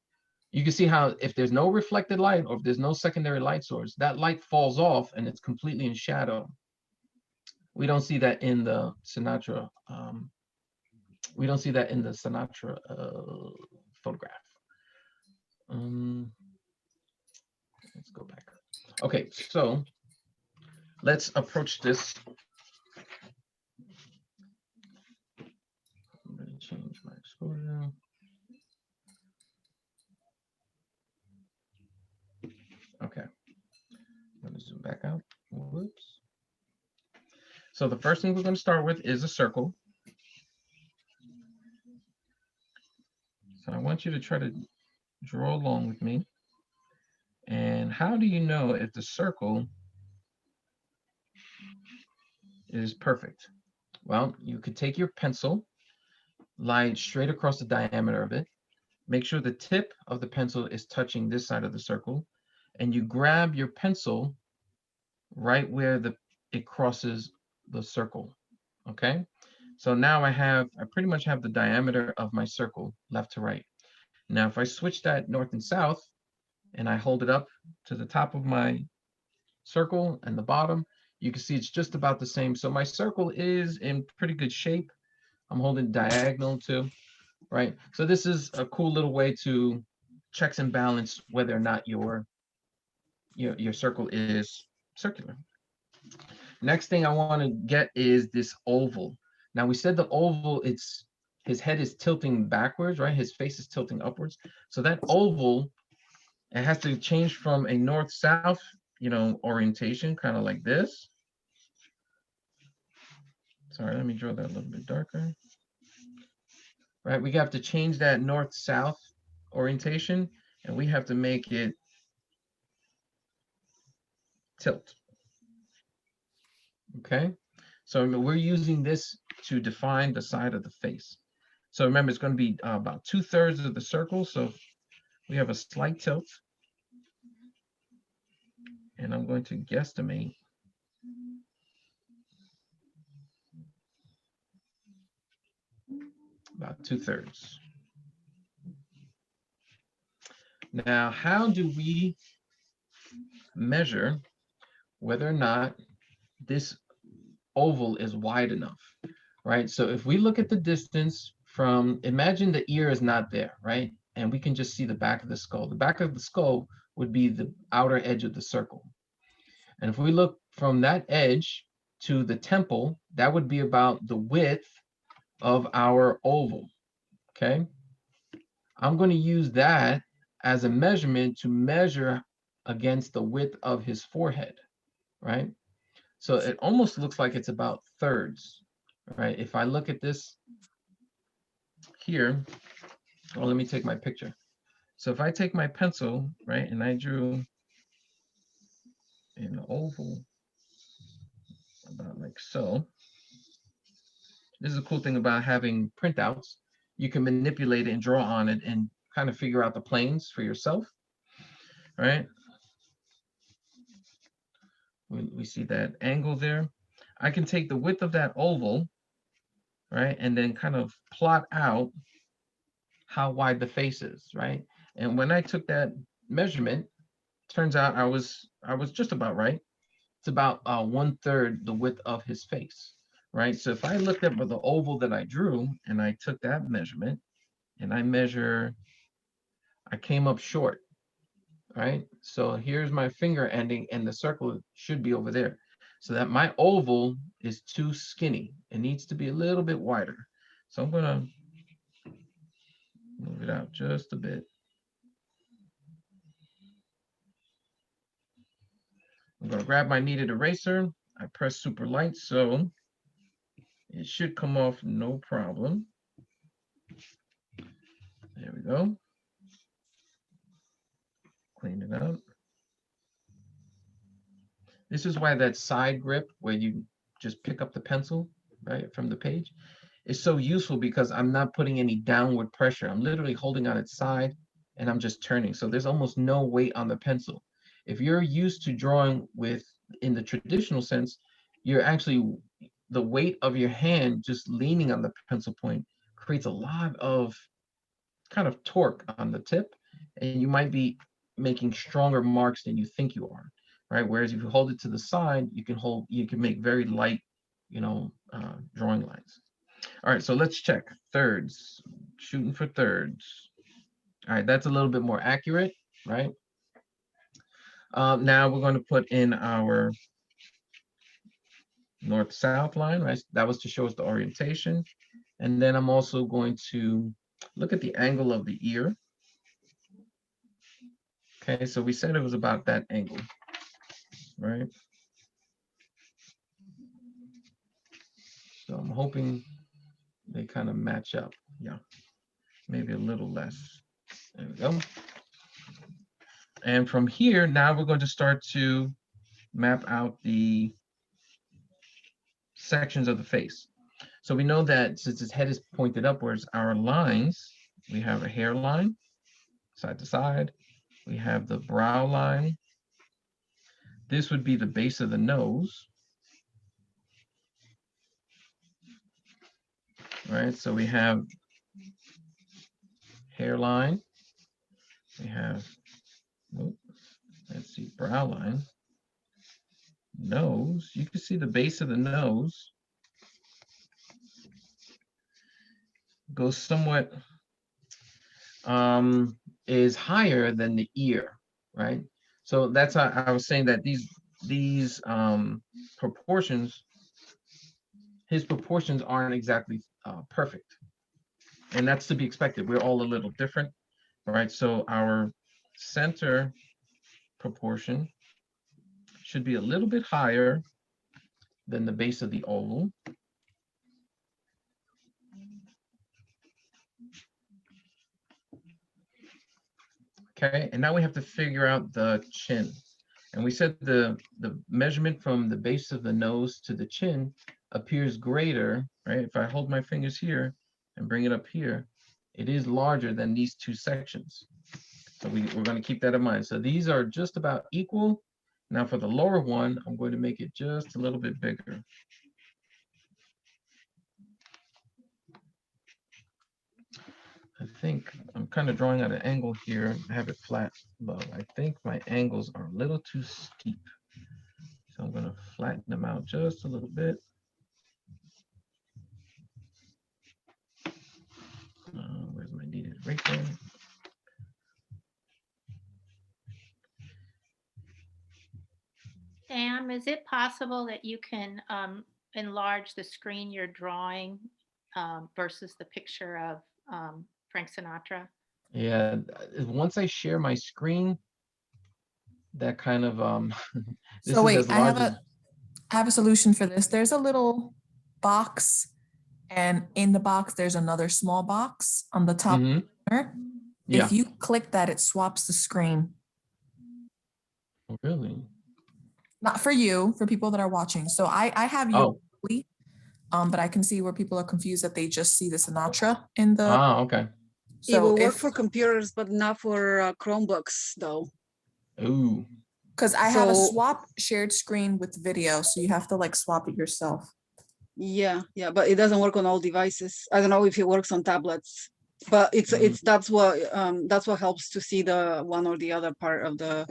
you can see how if there's no reflected light or if there's no secondary light source, that light falls off and it's completely in shadow. We don't see that in the Sinatra. We don't see that in the Sinatra photograph. Let's go back. Okay, so let's approach this. I'm going to change my exposure. Okay, I'm going to zoom back out. Whoops. So the first thing we're going to start with is a circle. So I want you to try to draw along with me. And how do you know if the circle is perfect? Well, you could take your pencil, lie it straight across the diameter of it, make sure the tip of the pencil is touching this side of the circle, and you grab your pencil right where it crosses the circle. Okay, so now I pretty much have the diameter of my circle left to right. Now if I switch that north and south and I hold it up to the top of my circle and the bottom, you can see it's just about the same. So my circle is in pretty good shape. I'm holding diagonal too, right? So this is a cool little way to checks and balance whether or not your circle is circular. Next thing I want to get is this oval. Now we said the oval, his head is tilting backwards, right? His face is tilting upwards. So that oval, it has to change from a north-south, orientation, kind of like this. Sorry, let me draw that a little bit darker. Right, we have to change that north-south orientation, and we have to make it tilt. Okay, so we're using this to define the side of the face. So remember, it's going to be about 2/3 of the circle. So we have a slight tilt. And I'm going to guesstimate about 2/3. Now, how do we measure whether or not this oval is wide enough, right? So if we look at the distance from, imagine the ear is not there, right? And we can just see the back of the skull. The back of the skull would be the outer edge of the circle. And if we look from that edge to the temple, that would be about the width of our oval, okay? I'm going to use that as a measurement to measure against the width of his forehead, right? So it almost looks like it's about thirds, right? If I look at this here, well, let me take my picture. So if I take my pencil, right, and I drew an oval about like so. This is a cool thing about having printouts. You can manipulate it and draw on it and kind of figure out the planes for yourself, right? We see that angle there. I can take the width of that oval, right, and then kind of plot out how wide the face is, right? And when I took that measurement, turns out I was just about right. It's about 1/3 the width of his face, right? So if I looked at the oval that I drew and I took that measurement and I came up short, right? So here's my finger ending and the circle should be over there. So that my oval is too skinny. It needs to be a little bit wider. So I'm gonna move it out just a bit. I'm gonna grab my kneaded eraser. I press super light, so it should come off no problem. There we go. Clean it up. This is why that side grip, where you just pick up the pencil, right, from the page, is so useful because I'm not putting any downward pressure. I'm literally holding on its side and I'm just turning. So there's almost no weight on the pencil. If you're used to drawing in the traditional sense, you're actually, the weight of your hand just leaning on the pencil point creates a lot of kind of torque on the tip, and you might be making stronger marks than you think you are, right? Whereas if you hold it to the side, you can make very light, drawing lines. All right, so let's check thirds, shooting for thirds. All right, that's a little bit more accurate, right? Now we're going to put in our north-south line, right? That was to show us the orientation. And then I'm also going to look at the angle of the ear. Okay, so we said it was about that angle, right? So I'm hoping they kind of match up. Yeah, maybe a little less. There we go. And from here, now we're going to start to map out the sections of the face. So we know that since his head is pointed upwards, our lines, we have a hairline, side to side. We have the brow line. This would be the base of the nose. Right, so we have hairline. We have, let's see, brow line. Nose, you can see the base of the nose goes somewhat, is higher than the ear, right? So that's how I was saying that these proportions, his proportions aren't exactly perfect. And that's to be expected. We're all a little different, right? So our center proportion should be a little bit higher than the base of the oval. Okay, and now we have to figure out the chin. And we said the measurement from the base of the nose to the chin appears greater, right? If I hold my fingers here and bring it up here, it is larger than these two sections. So we're going to keep that in mind. So these are just about equal. Now for the lower one, I'm going to make it just a little bit bigger. I think I'm kind of drawing at an angle here. I have it flat, but I think my angles are a little too steep. So I'm going to flatten them out just a little bit. Where's my needed eraser? Sam, is it possible that you can enlarge the screen you're drawing versus the picture of Frank Sinatra? Yeah, once I share my screen, that kind of this So is wait, as I large as, have a solution for this. There's a little box, and in the box, there's another small box on the top corner. yeah. If you click that, it swaps the screen. Oh, really? Not for you, for people that are watching. So I have you, but I can see where people are confused that they just see the Sinatra in the. Okay. It will So work for computers, but not for Chromebooks, though. Ooh. because I have a So- swap shared screen with video, so you have to like swap it yourself. Yeah, but it doesn't work on all devices. I don't know if it works on tablets, but that's what helps to see the one or the other part of the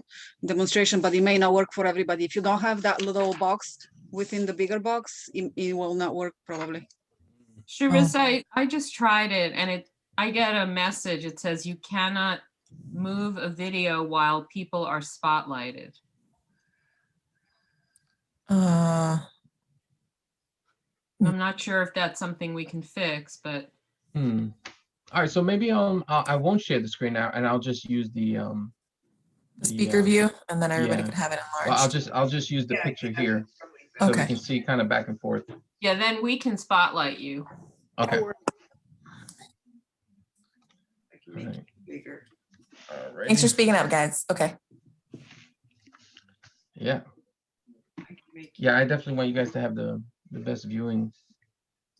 demonstration. But it may not work for everybody. If you don't have that little box within the bigger box, it will not work probably. Sharissa, I just tried it and I get a message. It says you cannot move a video while people are spotlighted. I'm not sure if that's something we can fix, but. All right, so maybe I won't share the screen now, and I'll just use the Speaker view, and then everybody yeah. can have it Well, enlarged. I'll just use the picture here, so we Okay. can see kind of back and forth. Yeah, then we can spotlight you. Okay. I can make it bigger. Thanks for speaking up, guys. Okay. Yeah. Yeah, I definitely want you guys to have the best viewing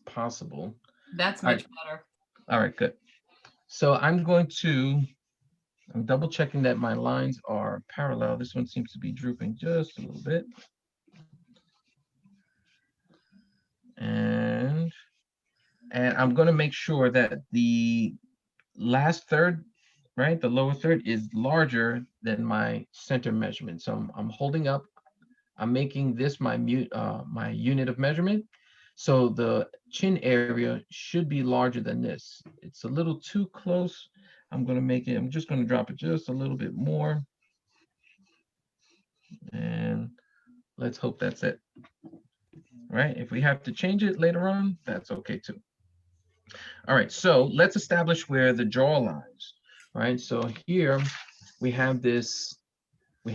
possible. That's All much better. All right, good. So I'm double checking that my lines are parallel. This one seems to be drooping just a little bit. And And I'm going to make sure that the last third, right, the lower third is larger than my center measurement. So I'm holding up, I'm making this my my unit of measurement. So the chin area should be larger than this. It's a little too close. I'm going to make it, I'm just going to drop it just a little bit more. And let's hope that's it. Right? If we have to change it later on, that's okay too. All right, so let's establish where the jaw lies, right? So here we have this, give me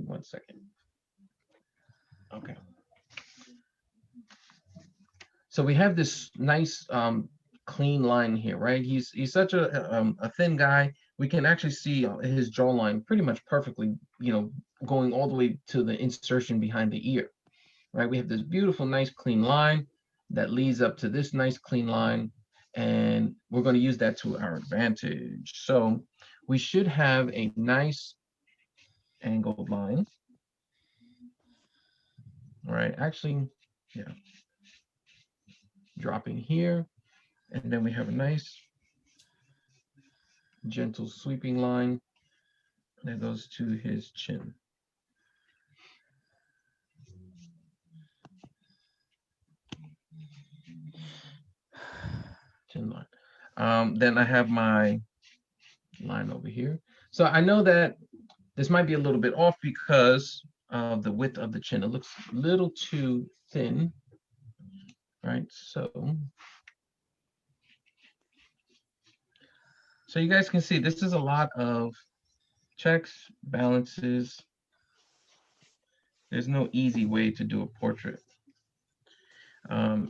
1 second. Okay. So we have this nice clean line here, right? He's such a thin guy. We can actually see his jawline pretty much perfectly, you know, going all the way to the insertion behind the ear, right? We have this beautiful, nice, clean line that leads up to this nice, clean line, and we're going to use that to our advantage. So we should have a nice angled line, right? Actually, yeah. Dropping here, and then we have a nice gentle sweeping line that goes to his chin. Chin line. Then I have my line over here. So I know that this might be a little bit off because of the width of the chin. It looks a little too thin, right? So you guys can see this is a lot of checks, balances. There's no easy way to do a portrait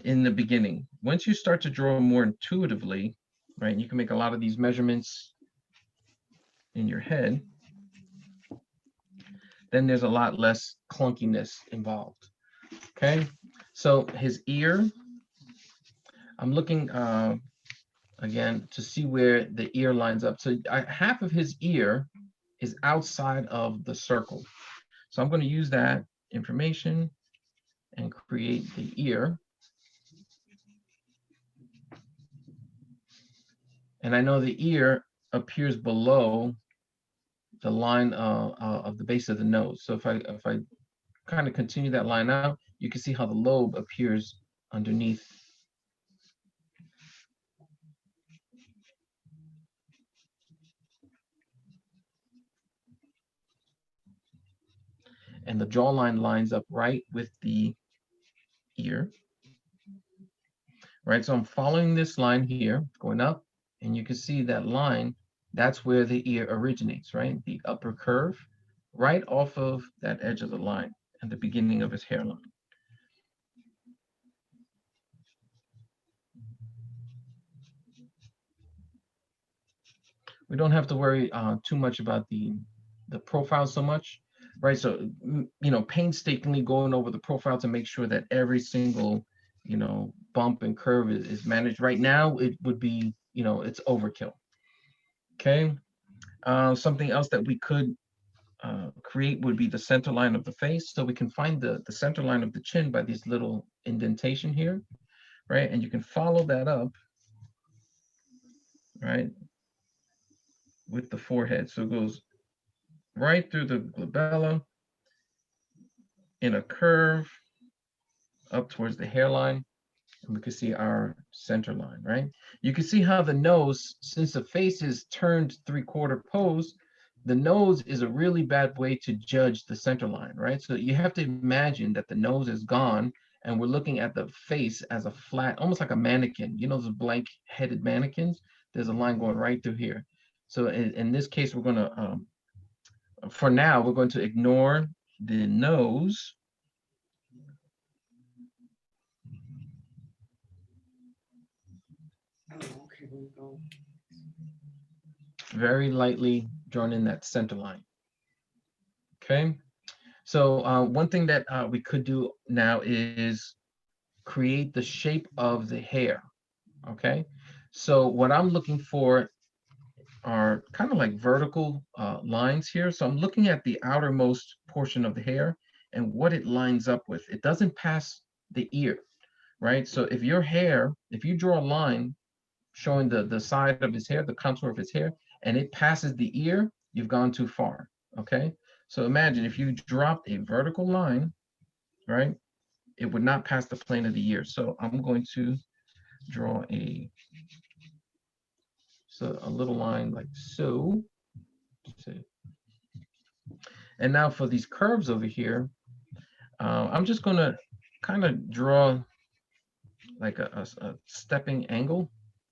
in the beginning. Once you start to draw more intuitively, right, you can make a lot of these measurements in your head, then there's a lot less clunkiness involved. Okay, so his ear, I'm looking again to see where the ear lines up. So half of his ear is outside of the circle. So I'm going to use that information and create the ear. And I know the ear appears below the line of the base of the nose. So if I kind of continue that line out, you can see how the lobe appears underneath. And the jawline lines up right with the ear. Right, so I'm following this line here, going up, and you can see that line, that's where the ear originates, right? The upper curve, right off of that edge of the line and the beginning of his hairline. We don't have to worry too much about the profile so much, right? So, you know, painstakingly going over the profile to make sure that every single, you know, bump and curve is managed. Right now, it would be, you know, it's overkill. Okay. Something else that we could create would be the center line of the face. So we can find the center line of the chin by this little indentation here, right? And you can follow that up, right, with the forehead. So it goes right through the glabella in a curve up towards the hairline. And we can see our center line, right? You can see how the nose, since the face is turned 3/4 pose, the nose is a really bad way to judge the center line, right? So you have to imagine that the nose is gone and we're looking at the face as a flat, almost like a mannequin. You know, those blank headed mannequins? There's a line going right through here. So in this case, we're gonna, for now, we're going to ignore the nose. Very lightly drawn in that center line. Okay, so one thing that we could do now is create the shape of the hair. Okay, so what I'm looking for are kind of like vertical lines here. So I'm looking at the outermost portion of the hair and what it lines up with. It doesn't pass the ear, right? So if your hair, if you draw a line showing the side of his hair, the contour of his hair, and it passes the ear, you've gone too far, okay? So imagine if you dropped a vertical line, right? It would not pass the plane of the ear. So I'm going to draw a little line like so. And now for these curves over here, I'm just gonna kind of draw like a stepping angle,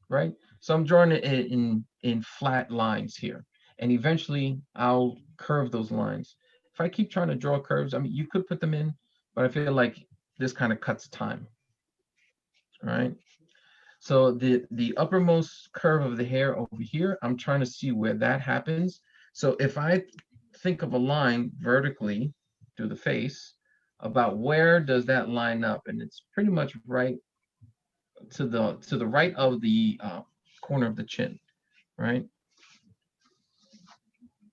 right? So I'm drawing it in flat lines here, and eventually I'll curve those lines. If I keep trying to draw curves, I mean, you could put them in, but I feel like this kind of cuts time, right? So the uppermost curve of the hair over here, I'm trying to see where that happens. So if I think of a line vertically through the face, about where does that line up? And it's pretty much right to the right of the corner of the chin, right?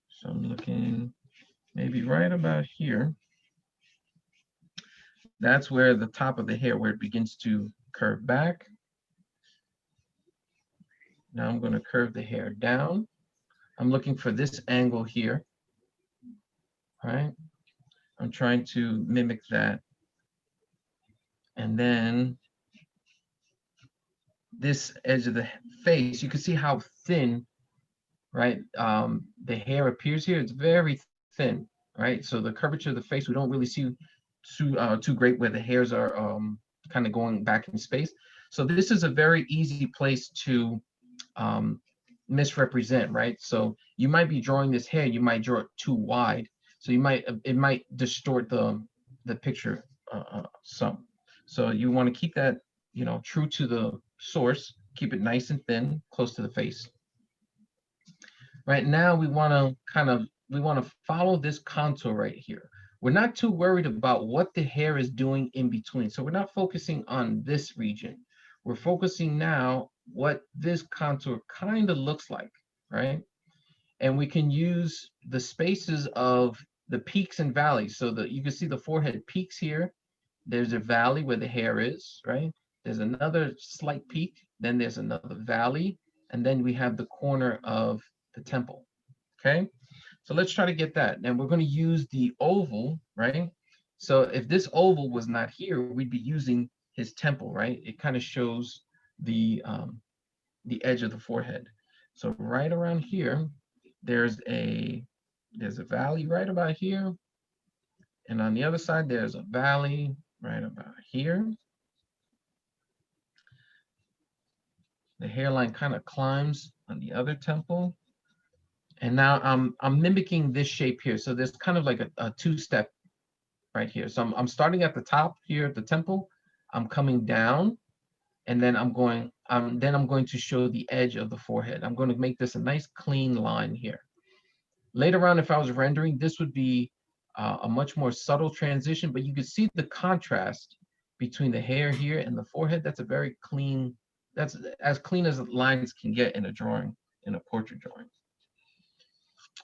So I'm looking maybe right about here. That's where the top of the hair, where it begins to curve back. Now I'm going to curve the hair down. I'm looking for this angle here, right? I'm trying to mimic that. And then this edge of the face, you can see how thin, right? The hair appears here. It's very thin, right? So the curvature of the face, we don't really see too great where the hairs are kind of going back in space. So this is a very easy place to misrepresent, right? So you might be drawing this hair, you might draw it too wide. So it might distort the picture some. So you want to keep that, true to the source, keep it nice and thin, close to the face. Right now we want to follow this contour right here. We're not too worried about what the hair is doing in between. So we're not focusing on this region. We're focusing now what this contour kind of looks like, right? And we can use the spaces of the peaks and valleys. So that you can see the forehead peaks here. There's a valley where the hair is, right? There's another slight peak, then there's another valley, and then we have the corner of the temple, okay? So let's try to get that. And we're going to use the oval, right? So if this oval was not here, we'd be using his temple, right? It kind of shows the edge of the forehead. So right around here, there's a valley right about here. And on the other side, there's a valley right about here. The hairline kind of climbs on the other temple. And now I'm mimicking this shape here. So there's kind of like a two-step right here. So I'm starting at the top here at the temple. I'm coming down, and then I'm going to show the edge of the forehead. I'm going to make this a nice clean line here. Later on, if I was rendering, this would be a much more subtle transition, but you can see the contrast between the hair here and the forehead. That's a very clean, that's as clean as lines can get in a drawing, in a portrait drawing.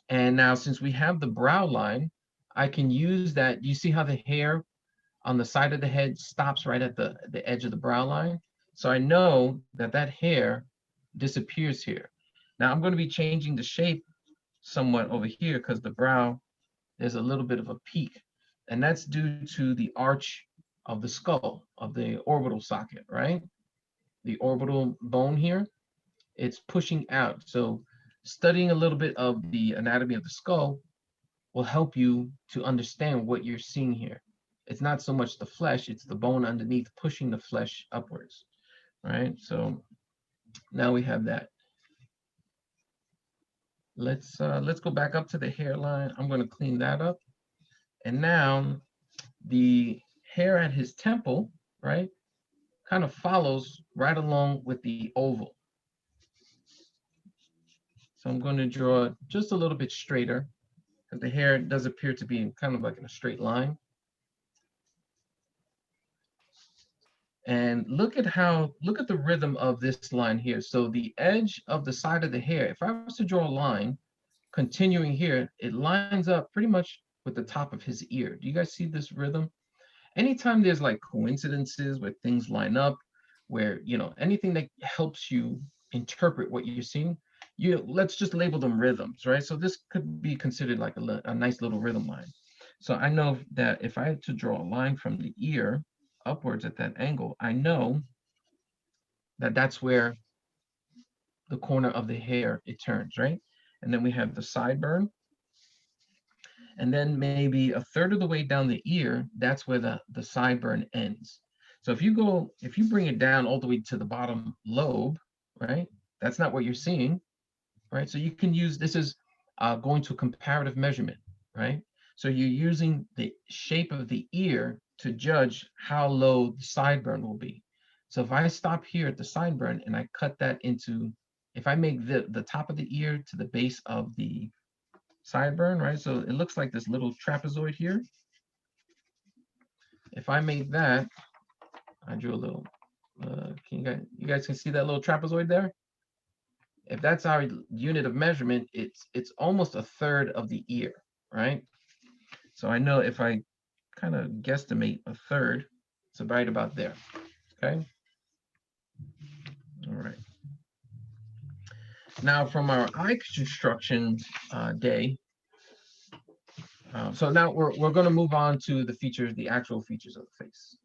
And now since we have the brow line, I can use that. You see how the hair on the side of the head stops right at the edge of the brow line? So I know that hair disappears here. Now I'm going to be changing the shape somewhat over here because the brow, there's a little bit of a peak, and that's due to the arch of the skull, of the orbital socket, right? The orbital bone here, it's pushing out. So studying a little bit of the anatomy of the skull will help you to understand what you're seeing here. It's not so much the flesh, it's the bone underneath pushing the flesh upwards, right? So now we have that. Let's go back up to the hairline. I'm going to clean that up. And now the hair at his temple, right, kind of follows right along with the oval. So I'm going to draw just a little bit straighter, because the hair does appear to be kind of like in a straight line. And look at the rhythm of this line here. So the edge of the side of the hair, if I was to draw a line continuing here, it lines up pretty much with the top of his ear. Do you guys see this rhythm? anytime there's like coincidences where things line up, where, you know, anything that helps you interpret what you're seeing, let's just label them rhythms, right? So this could be considered like a nice little rhythm line. So I know that if I had to draw a line from the ear upwards at that angle, I know that that's where the corner of the hair, it turns, right? And then we have the sideburn. And then maybe a third of the way down the ear, that's where the sideburn ends. So if you bring it down all the way to the bottom lobe, right? That's not what you're seeing, right? So you can use, this is going to comparative measurement, right? So you're using the shape of the ear to judge how low the sideburn will be. So if I stop here at the sideburn and I cut that into, if I make the top of the ear to the base of the sideburn, right? So it looks like this little trapezoid here. If I made that, I drew a little, you guys can see that little trapezoid there? If that's our unit of measurement, it's almost a third of the ear, right? So I know if I kind of guesstimate a third, it's right about there, okay? All right. Now from our eye construction day, so now we're going to move on to the features, the actual features of the face.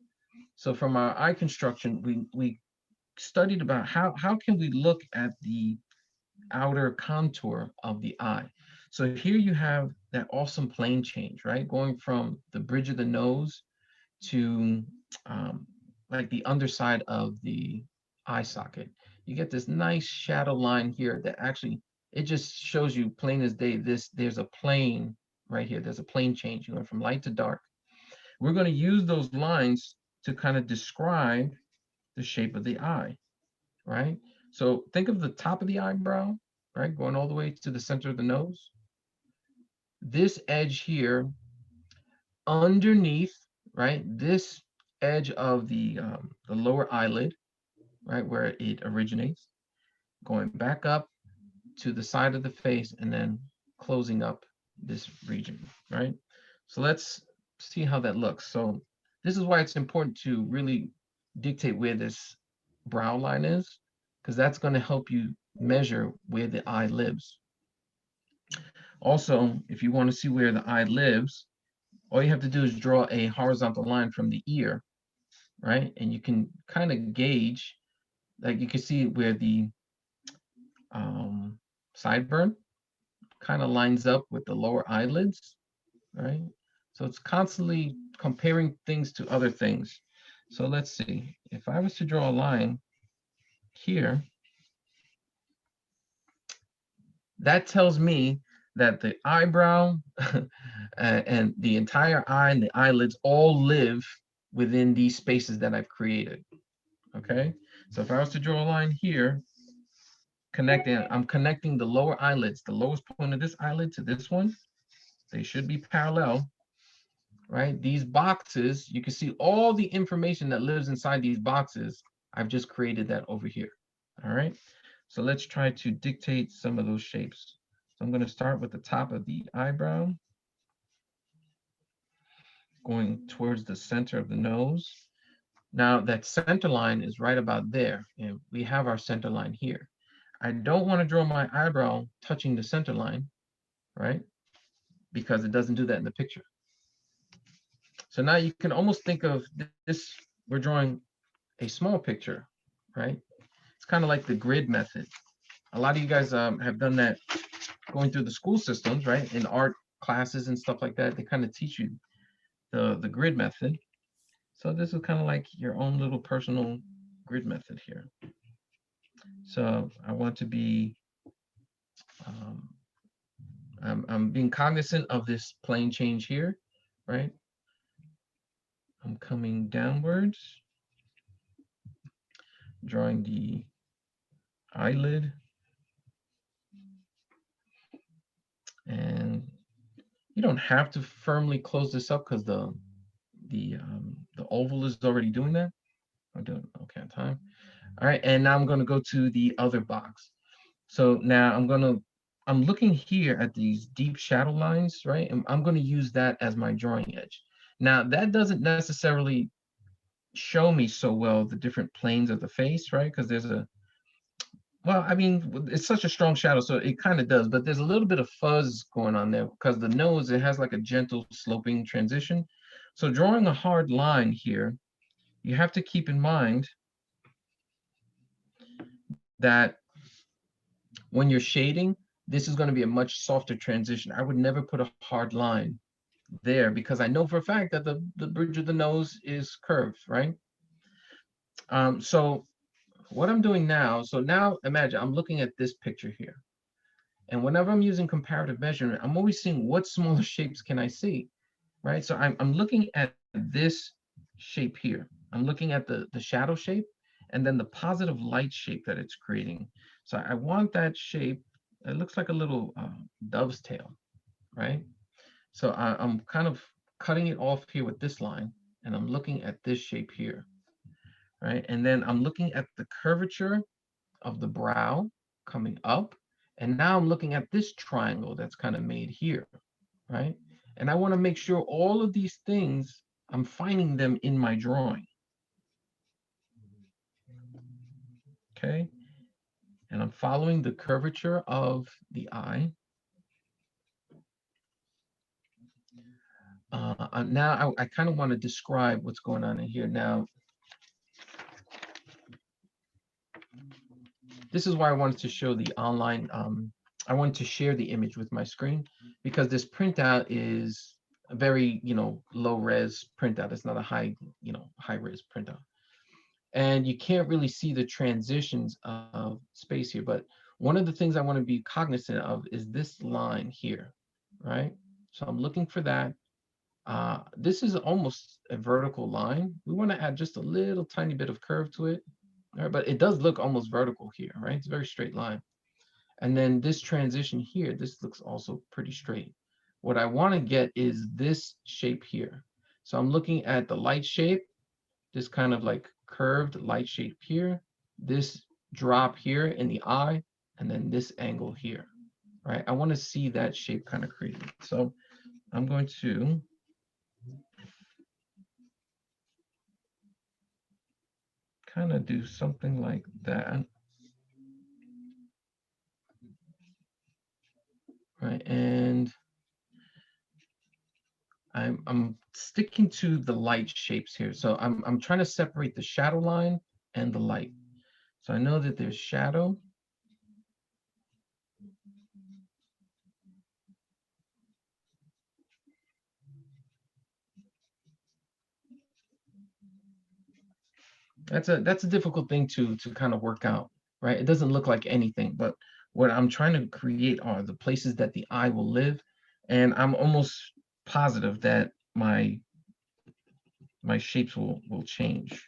So from our eye construction, we studied about how can we look at the outer contour of the eye. So here you have that awesome plane change, right? Going from the bridge of the nose to like the underside of the eye socket. You get this nice shadow line here that actually, it just shows you plain as day, there's a plane right here. There's a plane change. You went from light to dark. We're going to use those lines to kind of describe the shape of the eye, right? So think of the top of the eyebrow, right? Going all the way to the center of the nose. This edge here underneath, right? This edge of the lower eyelid, right? Where it originates, going back up to the side of the face and then closing up this region, right? So let's see how that looks. So this is why it's important to really dictate where this brow line is, because that's going to help you measure where the eye lives. Also, if you want to see where the eye lives, all you have to do is draw a horizontal line from the ear, right? And you can kind of gauge, like you can see where the sideburn kind of lines up with the lower eyelids, right? So it's constantly comparing things to other things. So let's see, if I was to draw a line here, that tells me that the eyebrow and the entire eye and the eyelids all live within these spaces that I've created, okay? So if I was to draw a line here, I'm connecting the lower eyelids, the lowest point of this eyelid to this one. They should be parallel, right? These boxes, you can see all the information that lives inside these boxes. I've just created that over here, all right? So let's try to dictate some of those shapes. So I'm going to start with the top of the eyebrow, going towards the center of the nose. Now that center line is right about there, and we have our center line here. I don't want to draw my eyebrow touching the center line, right? Because it doesn't do that in the picture. So now you can almost think of this, we're drawing a small picture, right? It's kind of like the grid method. A lot of you guys have done that going through the school systems, right? In art classes and stuff like that, they kind of teach you the grid method. So this is kind of like your own little personal grid method here. So I want to be, I'm being cognizant of this plane change here, right? I'm coming downwards, drawing the eyelid. And you don't have to firmly close this up because the oval is already doing that. I'm doing okay on time. All right, and now I'm going to go to the other box. So now I'm looking here at these deep shadow lines, right? And I'm going to use that as my drawing edge. Now that doesn't necessarily show me so well the different planes of the face, right? Because there's a, well, I mean, it's such a strong shadow, so it kind of does, but there's a little bit of fuzz going on there because the nose, it has like a gentle sloping transition. So drawing a hard line here, you have to keep in mind that when you're shading, this is going to be a much softer transition. I would never put a hard line there because I know for a fact that the bridge of the nose is curved, right? So what I'm doing now, so now imagine I'm looking at this picture here. And whenever I'm using comparative measurement, I'm always seeing what smaller shapes can I see, right? So I'm looking at this shape here. I'm looking at the shadow shape and then the positive light shape that it's creating. So I want that shape, it looks like a little dove's tail, right? So I'm kind of cutting it off here with this line and I'm looking at this shape here, right? And then I'm looking at the curvature of the brow coming up. And now I'm looking at this triangle that's kind of made here, right? And I want to make sure all of these things, I'm finding them in my drawing. Okay. And I'm following the curvature of the eye. Now I kind of want to describe what's going on in here. Now, this is why I wanted to show the online, I wanted to share the image with my screen because this printout is a very, low res printout. It's not a high, high res printout. And you can't really see the transitions of space here. But one of the things I want to be cognizant of is this line here, right? So I'm looking for that. This is almost a vertical line. We want to add just a little tiny bit of curve to it. All right, but it does look almost vertical here, right? It's a very straight line. And then this transition here, this looks also pretty straight. What I want to get is this shape here. So I'm looking at the light shape, this kind of like curved light shape here, this drop here in the eye, and then this angle here, right? I want to see that shape kind of created. So I'm going to kind of do something like that. Right, and I'm sticking to the light shapes here. So I'm trying to separate the shadow line and the light. So I know that there's shadow. That's a difficult thing to kind of work out, right? It doesn't look like anything, but what I'm trying to create are the places that the eye will live. And I'm almost positive that my shapes will change.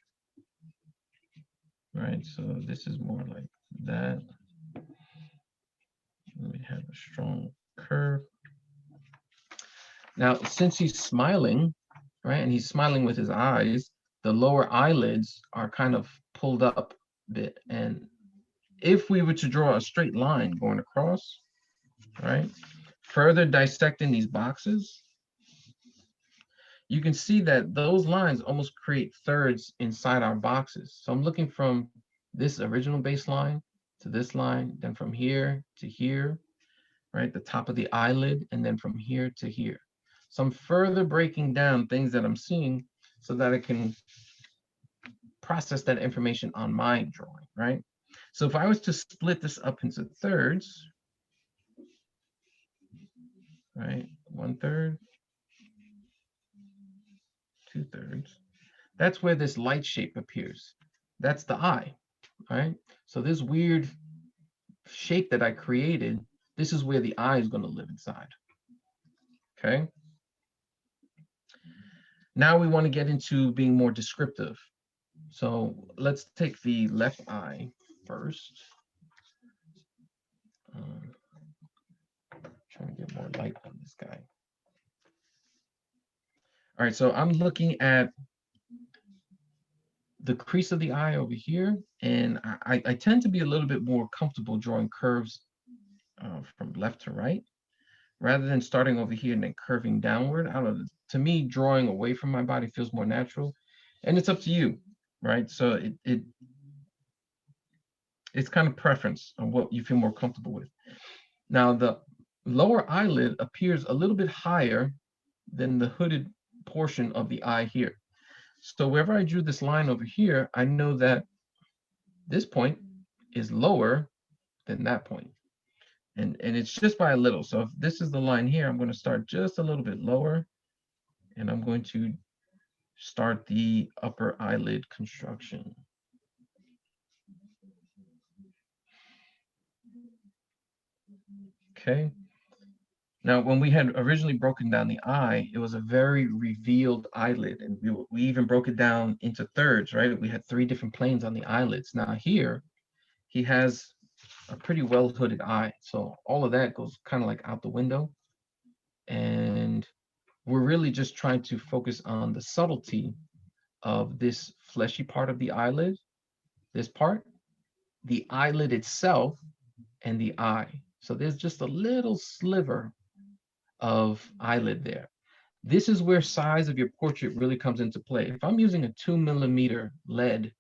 Right, so this is more like that. Let me have a strong curve. Now, since he's smiling, right, and he's smiling with his eyes, the lower eyelids are kind of pulled up a bit. And if we were to draw a straight line going across, right, further dissecting these boxes, you can see that those lines almost create thirds inside our boxes. So I'm looking from this original baseline to this line, then from here to here, right, the top of the eyelid, and then from here to here. So I'm further breaking down things that I'm seeing so that I can process that information on my drawing, right? So if I was to split this up into thirds, right, 1/3, 2/3, that's where this light shape appears. That's the eye, right? So this weird shape that I created, this is where the eye is going to live inside. Okay. Now we want to get into being more descriptive. So let's take the left eye first. Trying to get more light on this guy. All right, so I'm looking at the crease of the eye over here, and I tend to be a little bit more comfortable drawing curves from left to right. rather than starting over here and then curving downward. I don't know, to me, drawing away from my body feels more natural, and it's up to you, right? So it's kind of preference on what you feel more comfortable with. Now, the lower eyelid appears a little bit higher than the hooded portion of the eye here. So wherever I drew this line over here, I know that this point is lower than that point. And it's just by a little. So if this is the line here, I'm going to start just a little bit lower, and I'm going to start the upper eyelid construction. Okay. Now, when we had originally broken down the eye, it was a very revealed eyelid, and we even broke it down into thirds, right? We had 3 different planes on the eyelids. Now here, he has a pretty well hooded eye. So all of that goes kind of like out the window. And we're really just trying to focus on the subtlety of this fleshy part of the eyelid, this part, the eyelid itself, and the eye. So there's just a little sliver of eyelid there. This is where size of your portrait really comes into play. If I'm using a 2mm lead,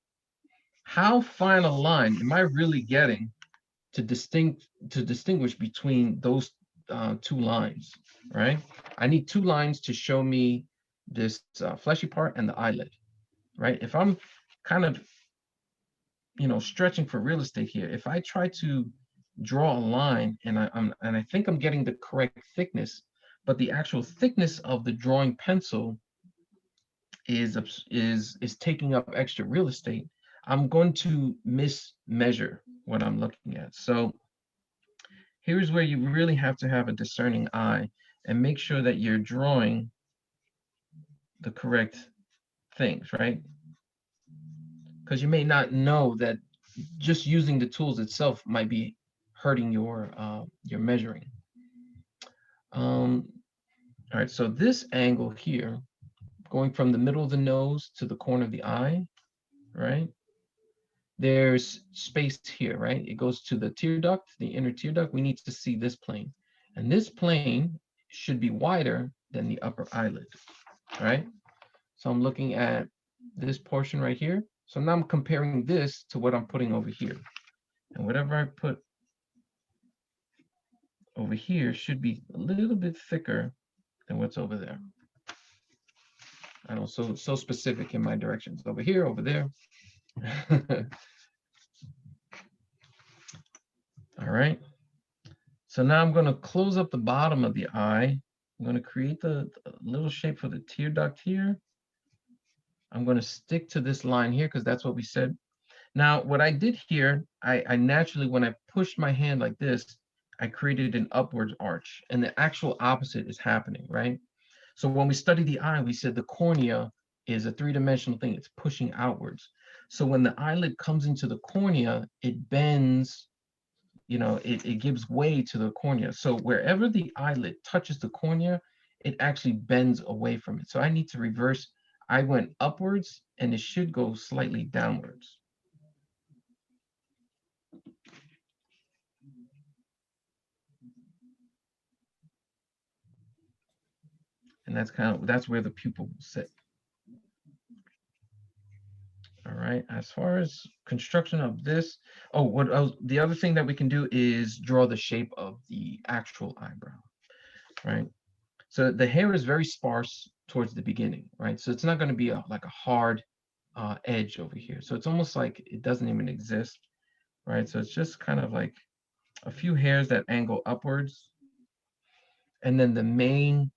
how fine a line am I really getting to distinguish between those 2 lines, right? I need 2 lines to show me this fleshy part and the eyelid, right? If I'm kind of, stretching for real estate here, if I try to draw a line and I think I'm getting the correct thickness, but the actual thickness of the drawing pencil is taking up extra real estate, I'm going to mismeasure what I'm looking at. So here's where you really have to have a discerning eye and make sure that you're drawing the correct things, right? Because you may not know that just using the tools itself might be hurting your measuring. All right, so this angle here, going from the middle of the nose to the corner of the eye, right? There's space here, right? It goes to the tear duct, the inner tear duct. We need to see this plane. And this plane should be wider than the upper eyelid, right? So I'm looking at this portion right here. So now I'm comparing this to what I'm putting over here. And whatever I put over here should be a little bit thicker than what's over there. I know, so specific in my directions. Over here, over there. All right. So now I'm going to close up the bottom of the eye. I'm going to create the little shape for the tear duct here. I'm going to stick to this line here because that's what we said. Now, what I did here, I naturally, when I pushed my hand like this, I created an upwards arch, and the actual opposite is happening, right? So when we studied the eye, we said the cornea is a 3-dimensional thing. It's pushing outwards. So when the eyelid comes into the cornea, it bends, it gives way to the cornea. So wherever the eyelid touches the cornea, it actually bends away from it. So I need to reverse. I went upwards, and it should go slightly downwards. And that's where the pupil will sit. All right, as far as construction of this, the other thing that we can do is draw the shape of the actual eyebrow, right? So the hair is very sparse towards the beginning, right? So it's not going to be like a hard edge over here. So it's almost like it doesn't even exist, right? So it's just kind of like a few hairs that angle upwards. And then the main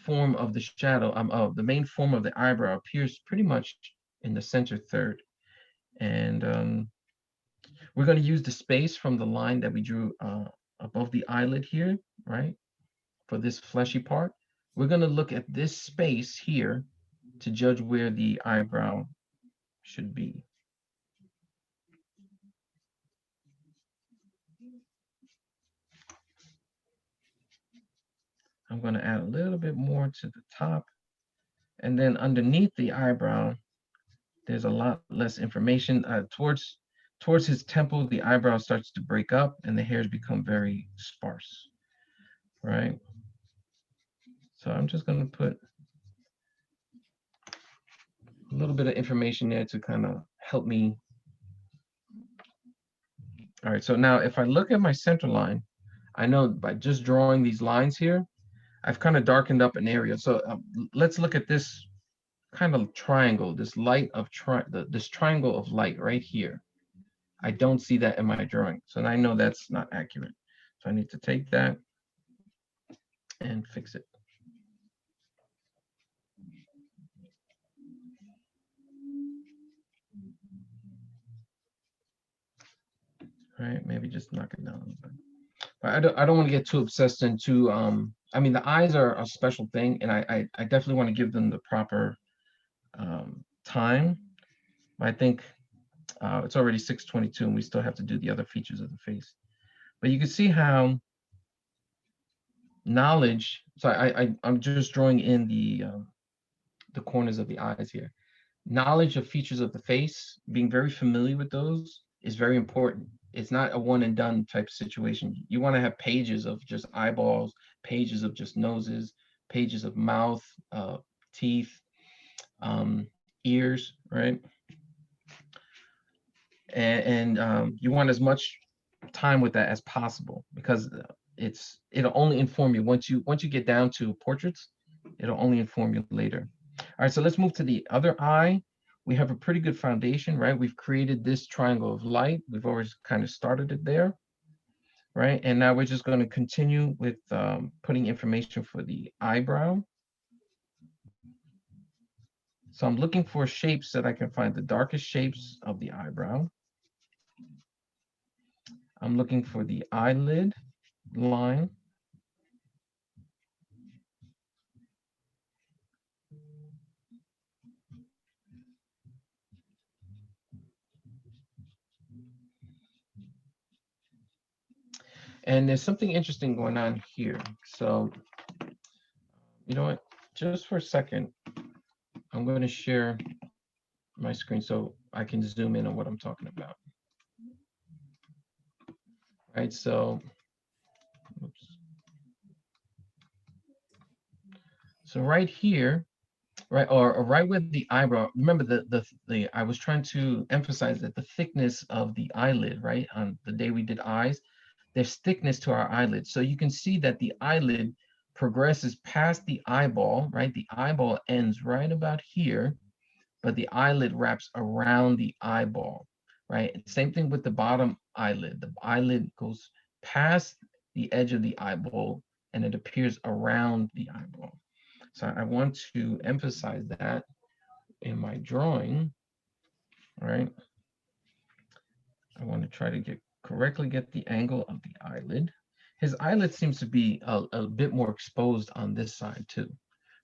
form of the shadow, the main form of the eyebrow appears pretty much in the center third. And we're going to use the space from the line that we drew above the eyelid here, right? For this fleshy part. We're going to look at this space here to judge where the eyebrow should be. I'm going to add a little bit more to the top. And then underneath the eyebrow, there's a lot less information. Towards his temple, the eyebrow starts to break up and the hairs become very sparse. right? So I'm just gonna put a little bit of information there to kind of help me. All right, so now if I look at my center line, I know by just drawing these lines here, I've kind of darkened up an area. So let's look at this kind of triangle, this this triangle of light right here. I don't see that in my drawing. So I know that's not accurate. So I need to take that and fix it. All right, maybe just knock it down a little bit. But I don't want to get too obsessed into, I mean, the eyes are a special thing, and I definitely want to give them the proper time. I think it's already 6:22 and we still have to do the other features of the face. But you can see how knowledge, so I'm just drawing in the corners of the eyes here. Knowledge of features of the face, being very familiar with those is very important. It's not a one and done type of situation. You want to have pages of just eyeballs, pages of just noses, pages of mouth, teeth, ears, right? And you want as much time with that as possible, because it'll only inform you once you get down to portraits. It'll only inform you later. All right, so let's move to the other eye. We have a pretty good foundation, right? We've created this triangle of light. We've always kind of started it there, right? And now we're just going to continue with putting information for the eyebrow. So I'm looking for shapes that I can find the darkest shapes of the eyebrow. I'm looking for the eyelid line. And there's something interesting going on here. So, you know what, just for a second, I'm going to share my screen so I can zoom in on what I'm talking about. Right, so, oops. So right here, right, or right with the eyebrow, remember the I was trying to emphasize that the thickness of the eyelid, right, on the day we did eyes, there's thickness to our eyelid. So you can see that the eyelid progresses past the eyeball, right? The eyeball ends right about here, but the eyelid wraps around the eyeball, right? Same thing with the bottom eyelid. The eyelid goes past the edge of the eyeball and it appears around the eyeball. So I want to emphasize that in my drawing, right? I want to try to correctly get the angle of the eyelid. His eyelid seems to be a bit more exposed on this side too,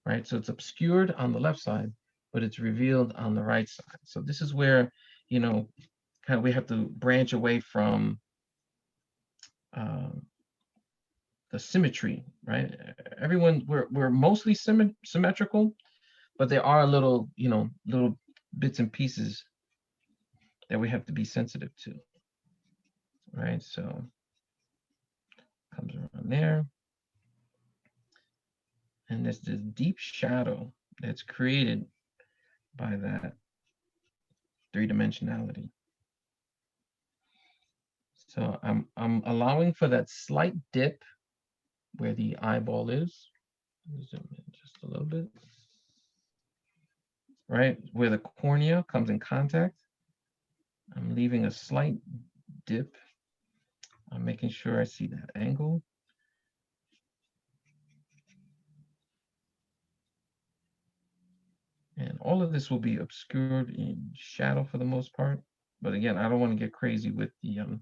right? So it's obscured on the left side, but it's revealed on the right side. So this is where, you know, kind of we have to branch away from the symmetry, right? Everyone, we're mostly symmetrical, but there are little, you know, little bits and pieces that we have to be sensitive to, right? So comes around there. And there's this deep shadow that's created by that three-dimensionality. So I'm allowing for that slight dip where the eyeball is. Zoom in just a little bit. Right, where the cornea comes in contact. I'm leaving a slight dip. I'm making sure I see that angle. And all of this will be obscured in shadow for the most part. But again, I don't want to get crazy with the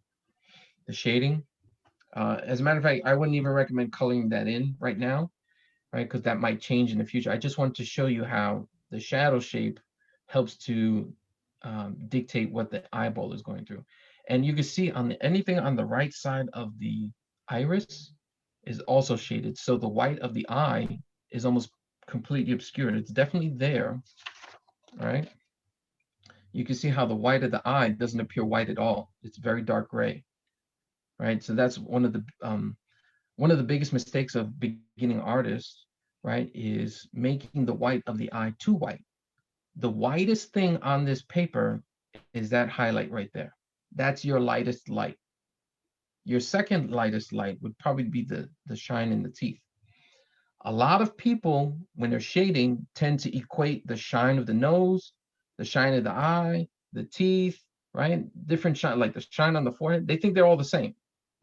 shading. As a matter of fact, I wouldn't even recommend coloring that in right now, right? Because that might change in the future. I just wanted to show you how the shadow shape helps to dictate what the eyeball is going through. And you can see on anything on the right side of the iris is also shaded. So the white of the eye is almost completely obscured. It's definitely there, right? You can see how the white of the eye doesn't appear white at all. It's very dark gray, right? So that's one of the One of the biggest mistakes of beginning artists, right, is making the white of the eye too white. The whitest thing on this paper is that highlight right there. That's your lightest light. Your second lightest light would probably be the shine in the teeth. A lot of people, when they're shading, tend to equate the shine of the nose, the shine of the eye, the teeth, right? Different shine, like the shine on the forehead. They think they're all the same.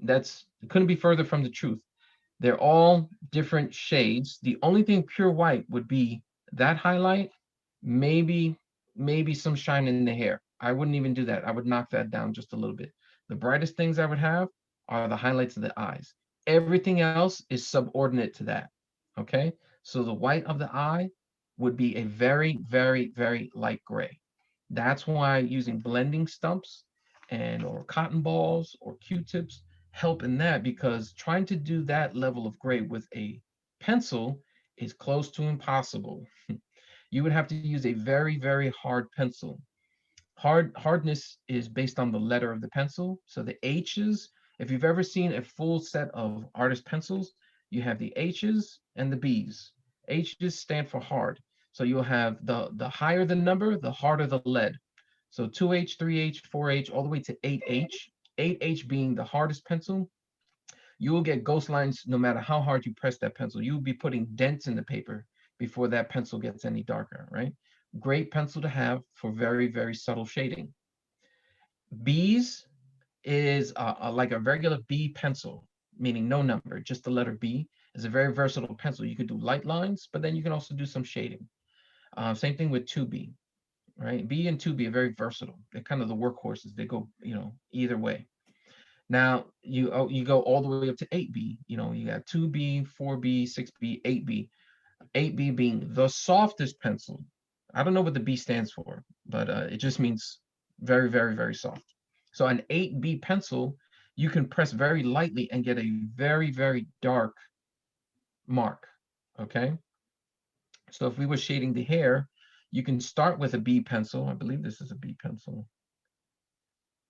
It couldn't be further from the truth. They're all different shades. The only thing pure white would be that highlight, maybe some shine in the hair. I wouldn't even do that. I would knock that down just a little bit. The brightest things I would have are the highlights of the eyes. Everything else is subordinate to that. Okay, so the white of the eye would be a very, very, very light gray. That's why using blending stumps or cotton balls or Q-tips help in that, because trying to do that level of gray with a pencil is close to impossible. You would have to use a very, very hard pencil. Hardness is based on the letter of the pencil. So the H's, if you've ever seen a full set of artist pencils, you have the H's and the B's. H's stand for hard. So you'll have the higher the number, the harder the lead. So 2H, 3H, 4H, all the way to 8H. 8H being the hardest pencil. You will get ghost lines no matter how hard you press that pencil. You will be putting dents in the paper before that pencil gets any darker, right? Great pencil to have for very, very subtle shading. B's is like a regular B pencil, meaning no number, just the letter B. Is a very versatile pencil. You could do light lines, but then you can also do some shading. Same thing with 2B, right? B and 2B are very versatile. They're kind of the workhorses. They go, either way. Now you go all the way up to 8B. You got 2B, 4B, 6B, 8B. 8B being the softest pencil. I don't know what the B stands for, but it just means very, very, very soft. So an 8B pencil, you can press very lightly and get a very, very dark mark, okay? So if we were shading the hair, you can start with a B pencil. I believe this is a B pencil.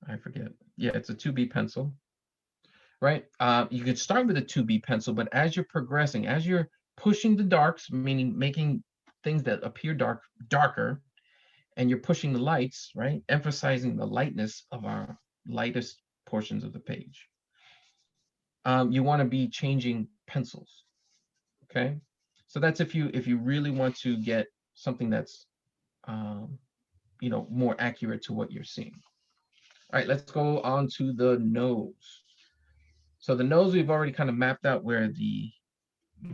I forget. Yeah, it's a 2B pencil, right? You can start with a 2B pencil, but as you're progressing, as you're pushing the darks, meaning making things that appear darker, and you're pushing the lights, right? Emphasizing the lightness of our lightest portions of the page. You want to be changing pencils, okay? So that's if you really want to get something that's more accurate to what you're seeing. All right, let's go on to the nose. So the nose, we've already kind of mapped out where the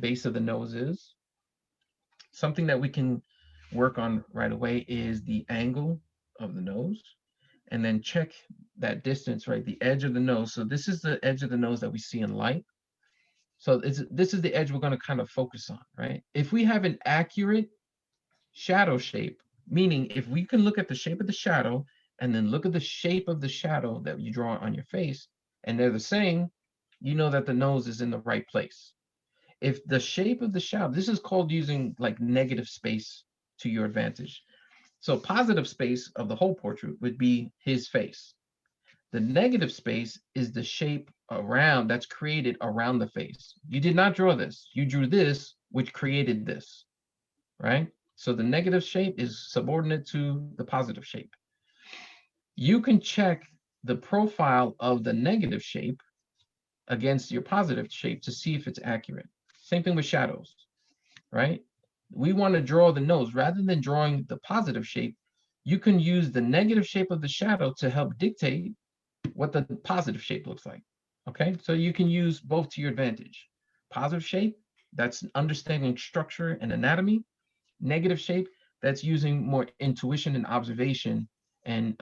base of the nose is. Something that we can work on right away is the angle of the nose, and then check that distance, right? The edge of the nose. So this is the edge of the nose that we see in light. So this is the edge we're going to kind of focus on, right? If we have an accurate shadow shape, meaning if we can look at the shape of the shadow and then look at the shape of the shadow that you draw on your face, and they're the same, you know that the nose is in the right place. If the shape of the shadow, this is called using like negative space to your advantage. So positive space of the whole portrait would be his face. The negative space is the shape that's created around the face. You did not draw this. You drew this, which created this, right? So the negative shape is subordinate to the positive shape. You can check the profile of the negative shape against your positive shape to see if it's accurate. Same thing with shadows, right? We want to draw the nose. Rather than drawing the positive shape, you can use the negative shape of the shadow to help dictate what the positive shape looks like, okay? So you can use both to your advantage. Positive shape, that's understanding structure and anatomy. Negative shape, that's using more intuition and observation and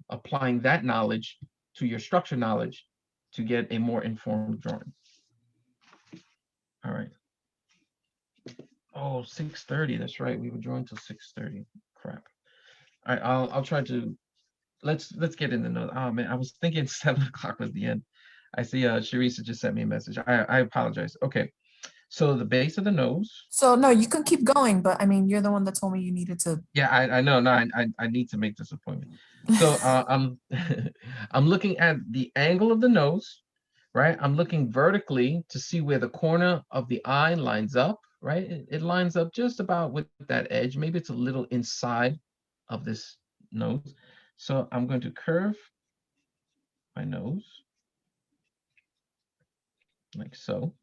applying that knowledge to your structure knowledge to get a more informed drawing. All right. Oh, 6:30, that's right. We were drawing till 6:30. Crap. All right, I'll try to, let's get in the note. Oh man, I was thinking 7 o'clock was the end. I see Sharisa just sent me a message. I apologize. Okay. So the base of the nose. So no, you can keep going, but I mean, you're the one that told me you needed to. Yeah, I know. No, I need to make this appointment. So I'm I'm looking at the angle of the nose. right? I'm looking vertically to see where the corner of the eye lines up, right? It lines up just about with that edge. Maybe it's a little inside of this nose. So I'm going to curve my nose like so,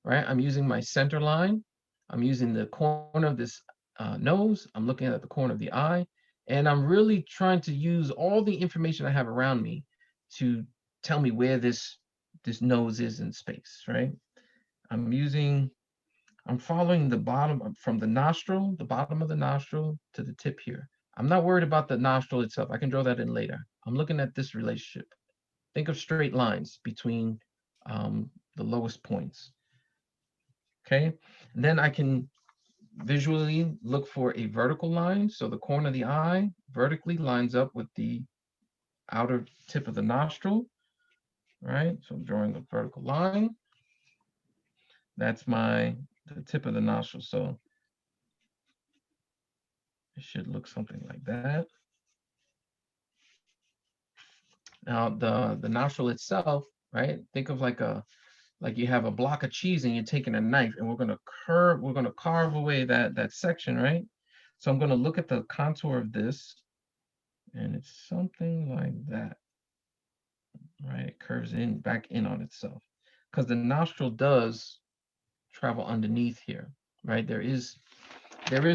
right? I'm using my center line. I'm using the corner of this nose. I'm looking at the corner of the eye, and I'm really trying to use all the information I have around me to tell me where this nose is in space, right? I'm following the bottom from the nostril, the bottom of the nostril to the tip here. I'm not worried about the nostril itself. I can draw that in later. I'm looking at this relationship. Think of straight lines between the lowest points. Okay, and then I can visually look for a vertical line. So the corner of the eye vertically lines up with the outer tip of the nostril, right? So I'm drawing a vertical line. That's the tip of the nostril. So it should look something like that. Now the nostril itself, right? Think of like you have a block of cheese and you're taking a knife and we're gonna carve away that section, right? So I'm gonna look at the contour of this, and it's something like that, right? It curves back in on itself because the nostril does travel underneath here, right? There is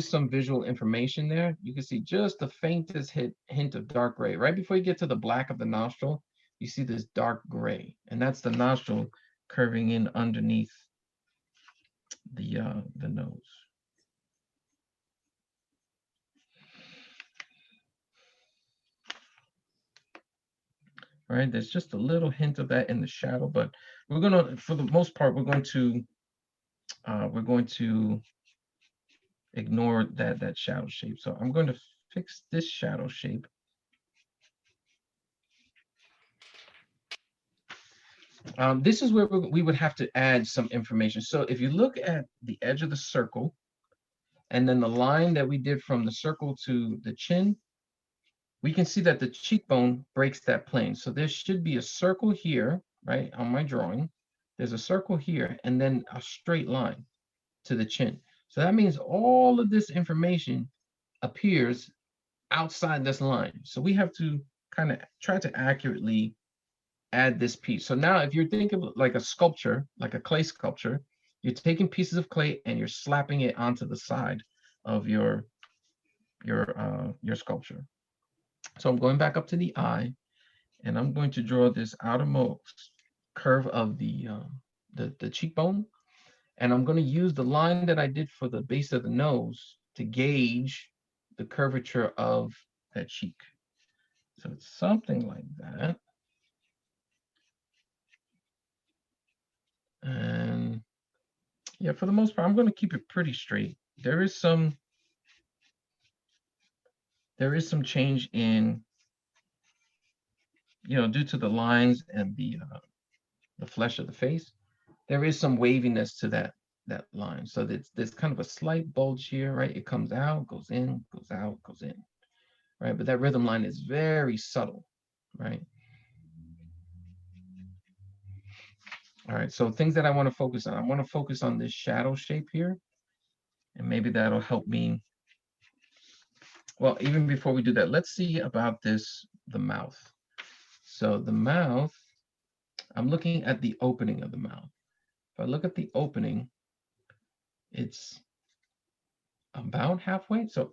some visual information there. You can see just the faintest hint of dark gray. Right before you get to the black of the nostril, you see this dark gray, and that's the nostril curving in underneath the nose. All right, there's just a little hint of that in the shadow, but we're gonna, for the most part, we're going to ignore that shadow shape. So I'm going to fix this shadow shape. This is where we would have to add some information. So if you look at the edge of the circle, and then the line that we did from the circle to the chin, we can see that the cheekbone breaks that plane. So there should be a circle here, right, on my drawing. There's a circle here, and then a straight line to the chin. So that means all of this information appears outside this line. So we have to kind of try to accurately add this piece. So now if you're thinking of like a sculpture, like a clay sculpture, you're taking pieces of clay and you're slapping it onto the side of your sculpture. So I'm going back up to the eye, and I'm going to draw this outermost curve of the cheekbone, and I'm going to use the line that I did for the base of the nose to gauge the curvature of that cheek. So it's something like that. And yeah, for the most part, I'm going to keep it pretty straight. There is some change in, due to the lines and the flesh of the face. There is some waviness to that line. So there's kind of a slight bulge here, right? It comes out, goes in, goes out, goes in, right? But that rhythm line is very subtle, right? All right, so things that I want to focus on. I want to focus on this shadow shape here, and maybe that'll help me. Well, even before we do that, let's see about the mouth. So the mouth, I'm looking at the opening of the mouth. If I look at the opening, it's about halfway. So,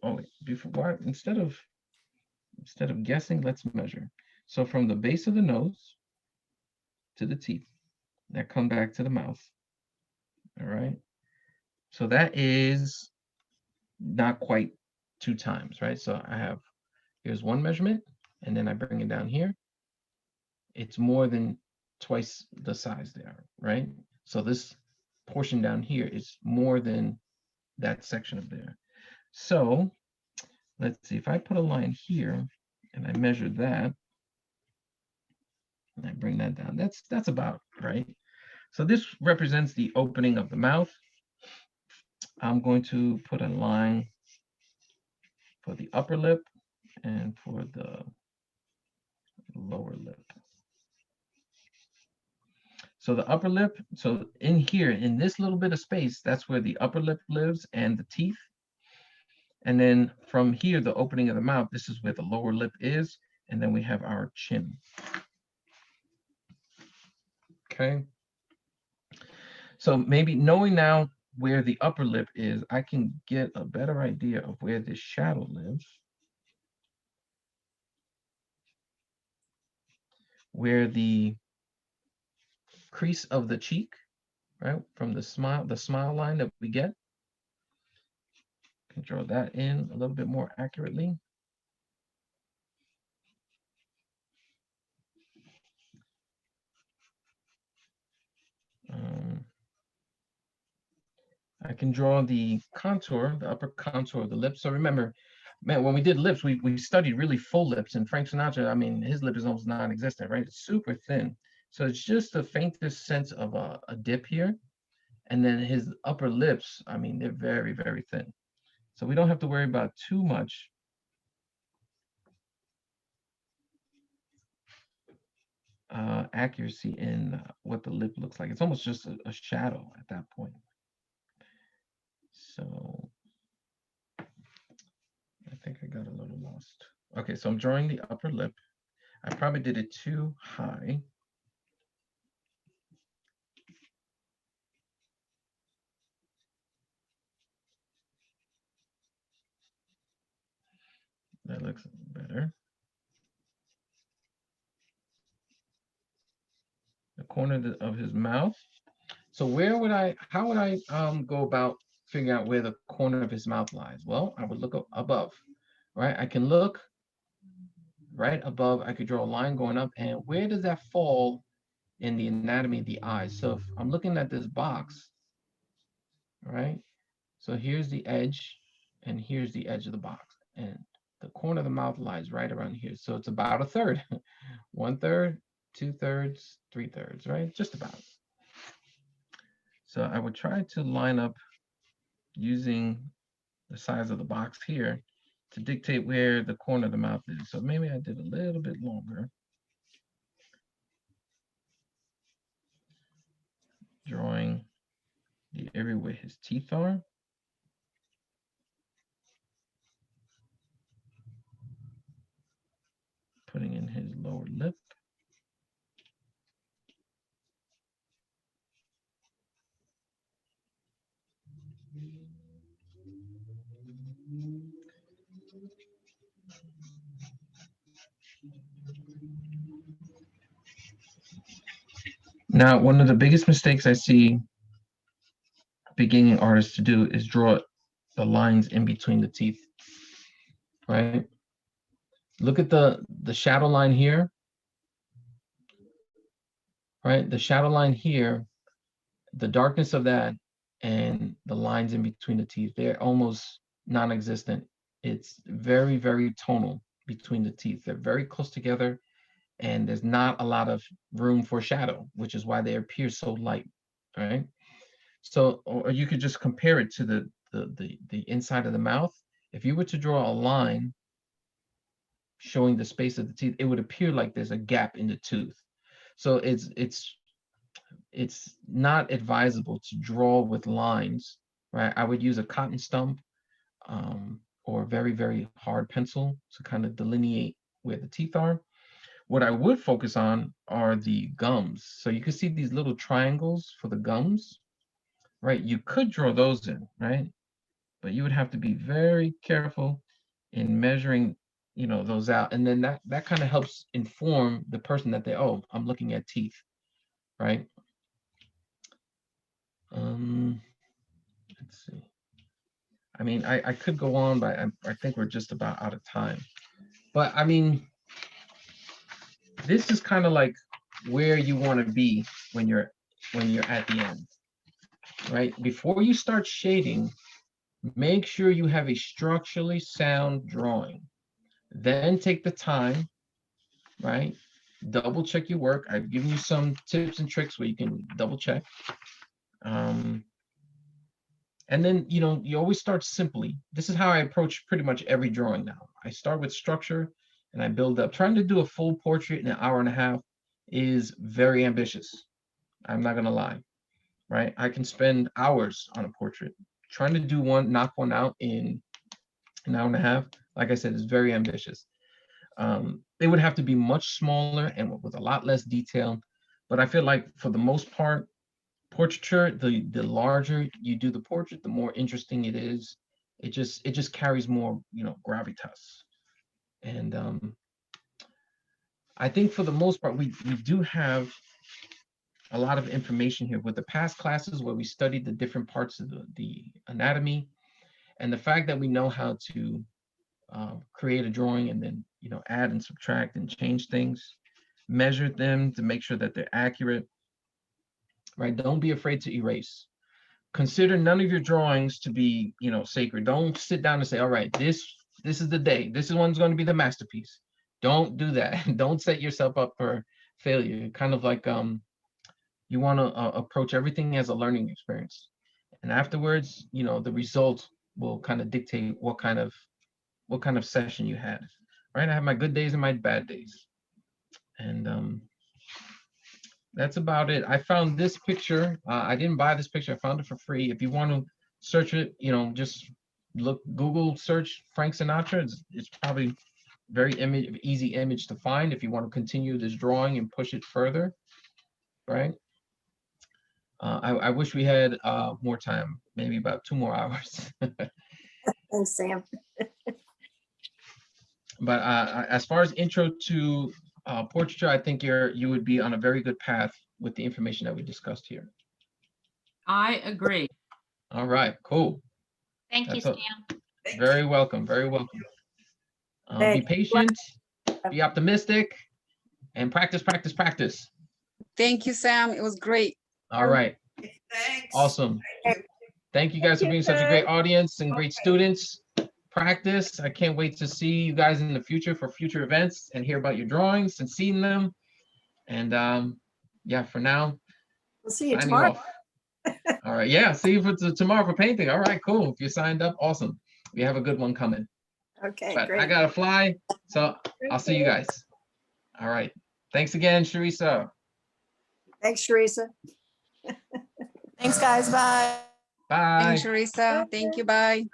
instead of guessing, let's measure. So from the base of the nose to the teeth, that come back to the mouth. All right. So that is not quite 2 times, right? So here's one measurement, and then I bring it down here. It's more than twice the size there, right? So this portion down here is more than that section of there. So let's see, if I put a line here and I measure that, and I bring that down, that's about right. So this represents the opening of the mouth. I'm going to put a line for the upper lip and for the lower lip. So the upper lip, so in here, in this little bit of space, that's where the upper lip lives and the teeth. And then from here, the opening of the mouth, this is where the lower lip is. And then we have our chin. Okay. So maybe knowing now where the upper lip is, I can get a better idea of where this shadow lives. Where the crease of the cheek, right, from the smile line that we get. Can draw that in a little bit more accurately. I can draw the contour, the upper contour of the lips. So remember, man, when we did lips, we studied really full lips, and Frank Sinatra, I mean, his lip is almost non-existent, right? It's super thin. So it's just the faintest sense of a dip here. And then his upper lips, I mean, they're very, very thin. So we don't have to worry about too much accuracy in what the lip looks like. It's almost just a shadow at that point. So I think I got a little lost. Okay, so I'm drawing the upper lip. I probably did it too high. That looks better. The corner of his mouth. So how would I go about figuring out where the corner of his mouth lies? Well, I would look up above, right? I can look right above. I could draw a line going up, and where does that fall in the anatomy of the eye? So if I'm looking at this box, right? So here's the edge, and here's the edge of the box, and the corner of the mouth lies right around here. So it's about a third, 1/3, 2/3, 3/3, right? Just about. So I would try to line up using the size of the box here to dictate where the corner of the mouth is. So maybe I did a little bit longer. Drawing the area where his teeth are. Putting in his lower lip. Now, one of the biggest mistakes I see beginning artists to do is draw the lines in between the teeth, right? Look at the shadow line here, right? The shadow line here, the darkness of that and the lines in between the teeth, they're almost non-existent. It's very, very tonal between the teeth. They're very close together, and there's not a lot of room for shadow, which is why they appear so light, right? So, or you could just compare it to the inside of the mouth. If you were to draw a line showing the space of the teeth, it would appear like there's a gap in the tooth. So it's not advisable to draw with lines, right? I would use a cotton stump or very, very hard pencil to kind of delineate where the teeth are. What I would focus on are the gums. So you can see these little triangles for the gums, right? You could draw those in, right? But you would have to be very careful in measuring, those out. And then that kind of helps inform the person that oh, I'm looking at teeth, right? Let's see. I mean, I could go on, but I think we're just about out of time. But I mean, this is kind of like where you want to be when you're at the end, right? Before you start shading, make sure you have a structurally sound drawing. Then take the time, right? Double check your work. I've given you some tips and tricks where you can double check. And then, you always start simply. This is how I approach pretty much every drawing now. I start with structure and I build up. Trying to do a full portrait in an hour and a half is very ambitious, I'm not gonna lie, right? I can spend hours on a portrait. Trying to do one, knock one out in an hour and a half, like I said, is very ambitious. It would have to be much smaller and with a lot less detail. But I feel like for the most part, portraiture, the larger you do the portrait, the more interesting it is. It just carries more, gravitas. And I think for the most part, we do have a lot of information here with the past classes where we studied the different parts of the anatomy, and the fact that we know how to create a drawing and then add and subtract and change things, measure them to make sure that they're accurate, right? Don't be afraid to erase. Consider none of your drawings to be sacred. Don't sit down and say, all right, this is the day, this is one's going to be the masterpiece. Don't do that. Don't set yourself up for failure. Kind of like you want to approach everything as a learning experience, and afterwards the result will kind of dictate what kind of session you had, right? I have my good days and my bad days, and that's about it. I found this picture. I didn't buy this picture. I found it for free. If you want to search it, just Google search Frank Sinatra. It's probably very easy image to find if you want to continue this drawing and push it further, right? I wish we had more time, maybe about 2 more hours. Thanks, Sam. But as far as intro to portraiture, I think you would be on a very good path with the information that we discussed here. I agree. All right, cool. Thank you, That's Sam. Very welcome, very welcome. Be Thank you. patient, be optimistic, and practice, practice, practice. Thank you, Sam. It was great. All right, Thanks. awesome. Thank you guys for being such a great audience and great students. Practice. I can't wait to see you guys in the future for future events and hear about your drawings and seeing them. And yeah, for now, We'll see you signing tomorrow. off. All right, yeah, see you for tomorrow for painting. All right, cool. If you signed up, awesome. We have a good one coming. Okay, But I great. gotta fly, so I'll see you guys. All right. Thanks again, Sharissa. Thanks, Teresa. Thanks, guys. Bye. Bye. Thanks, Sharissa. Thank you. Bye.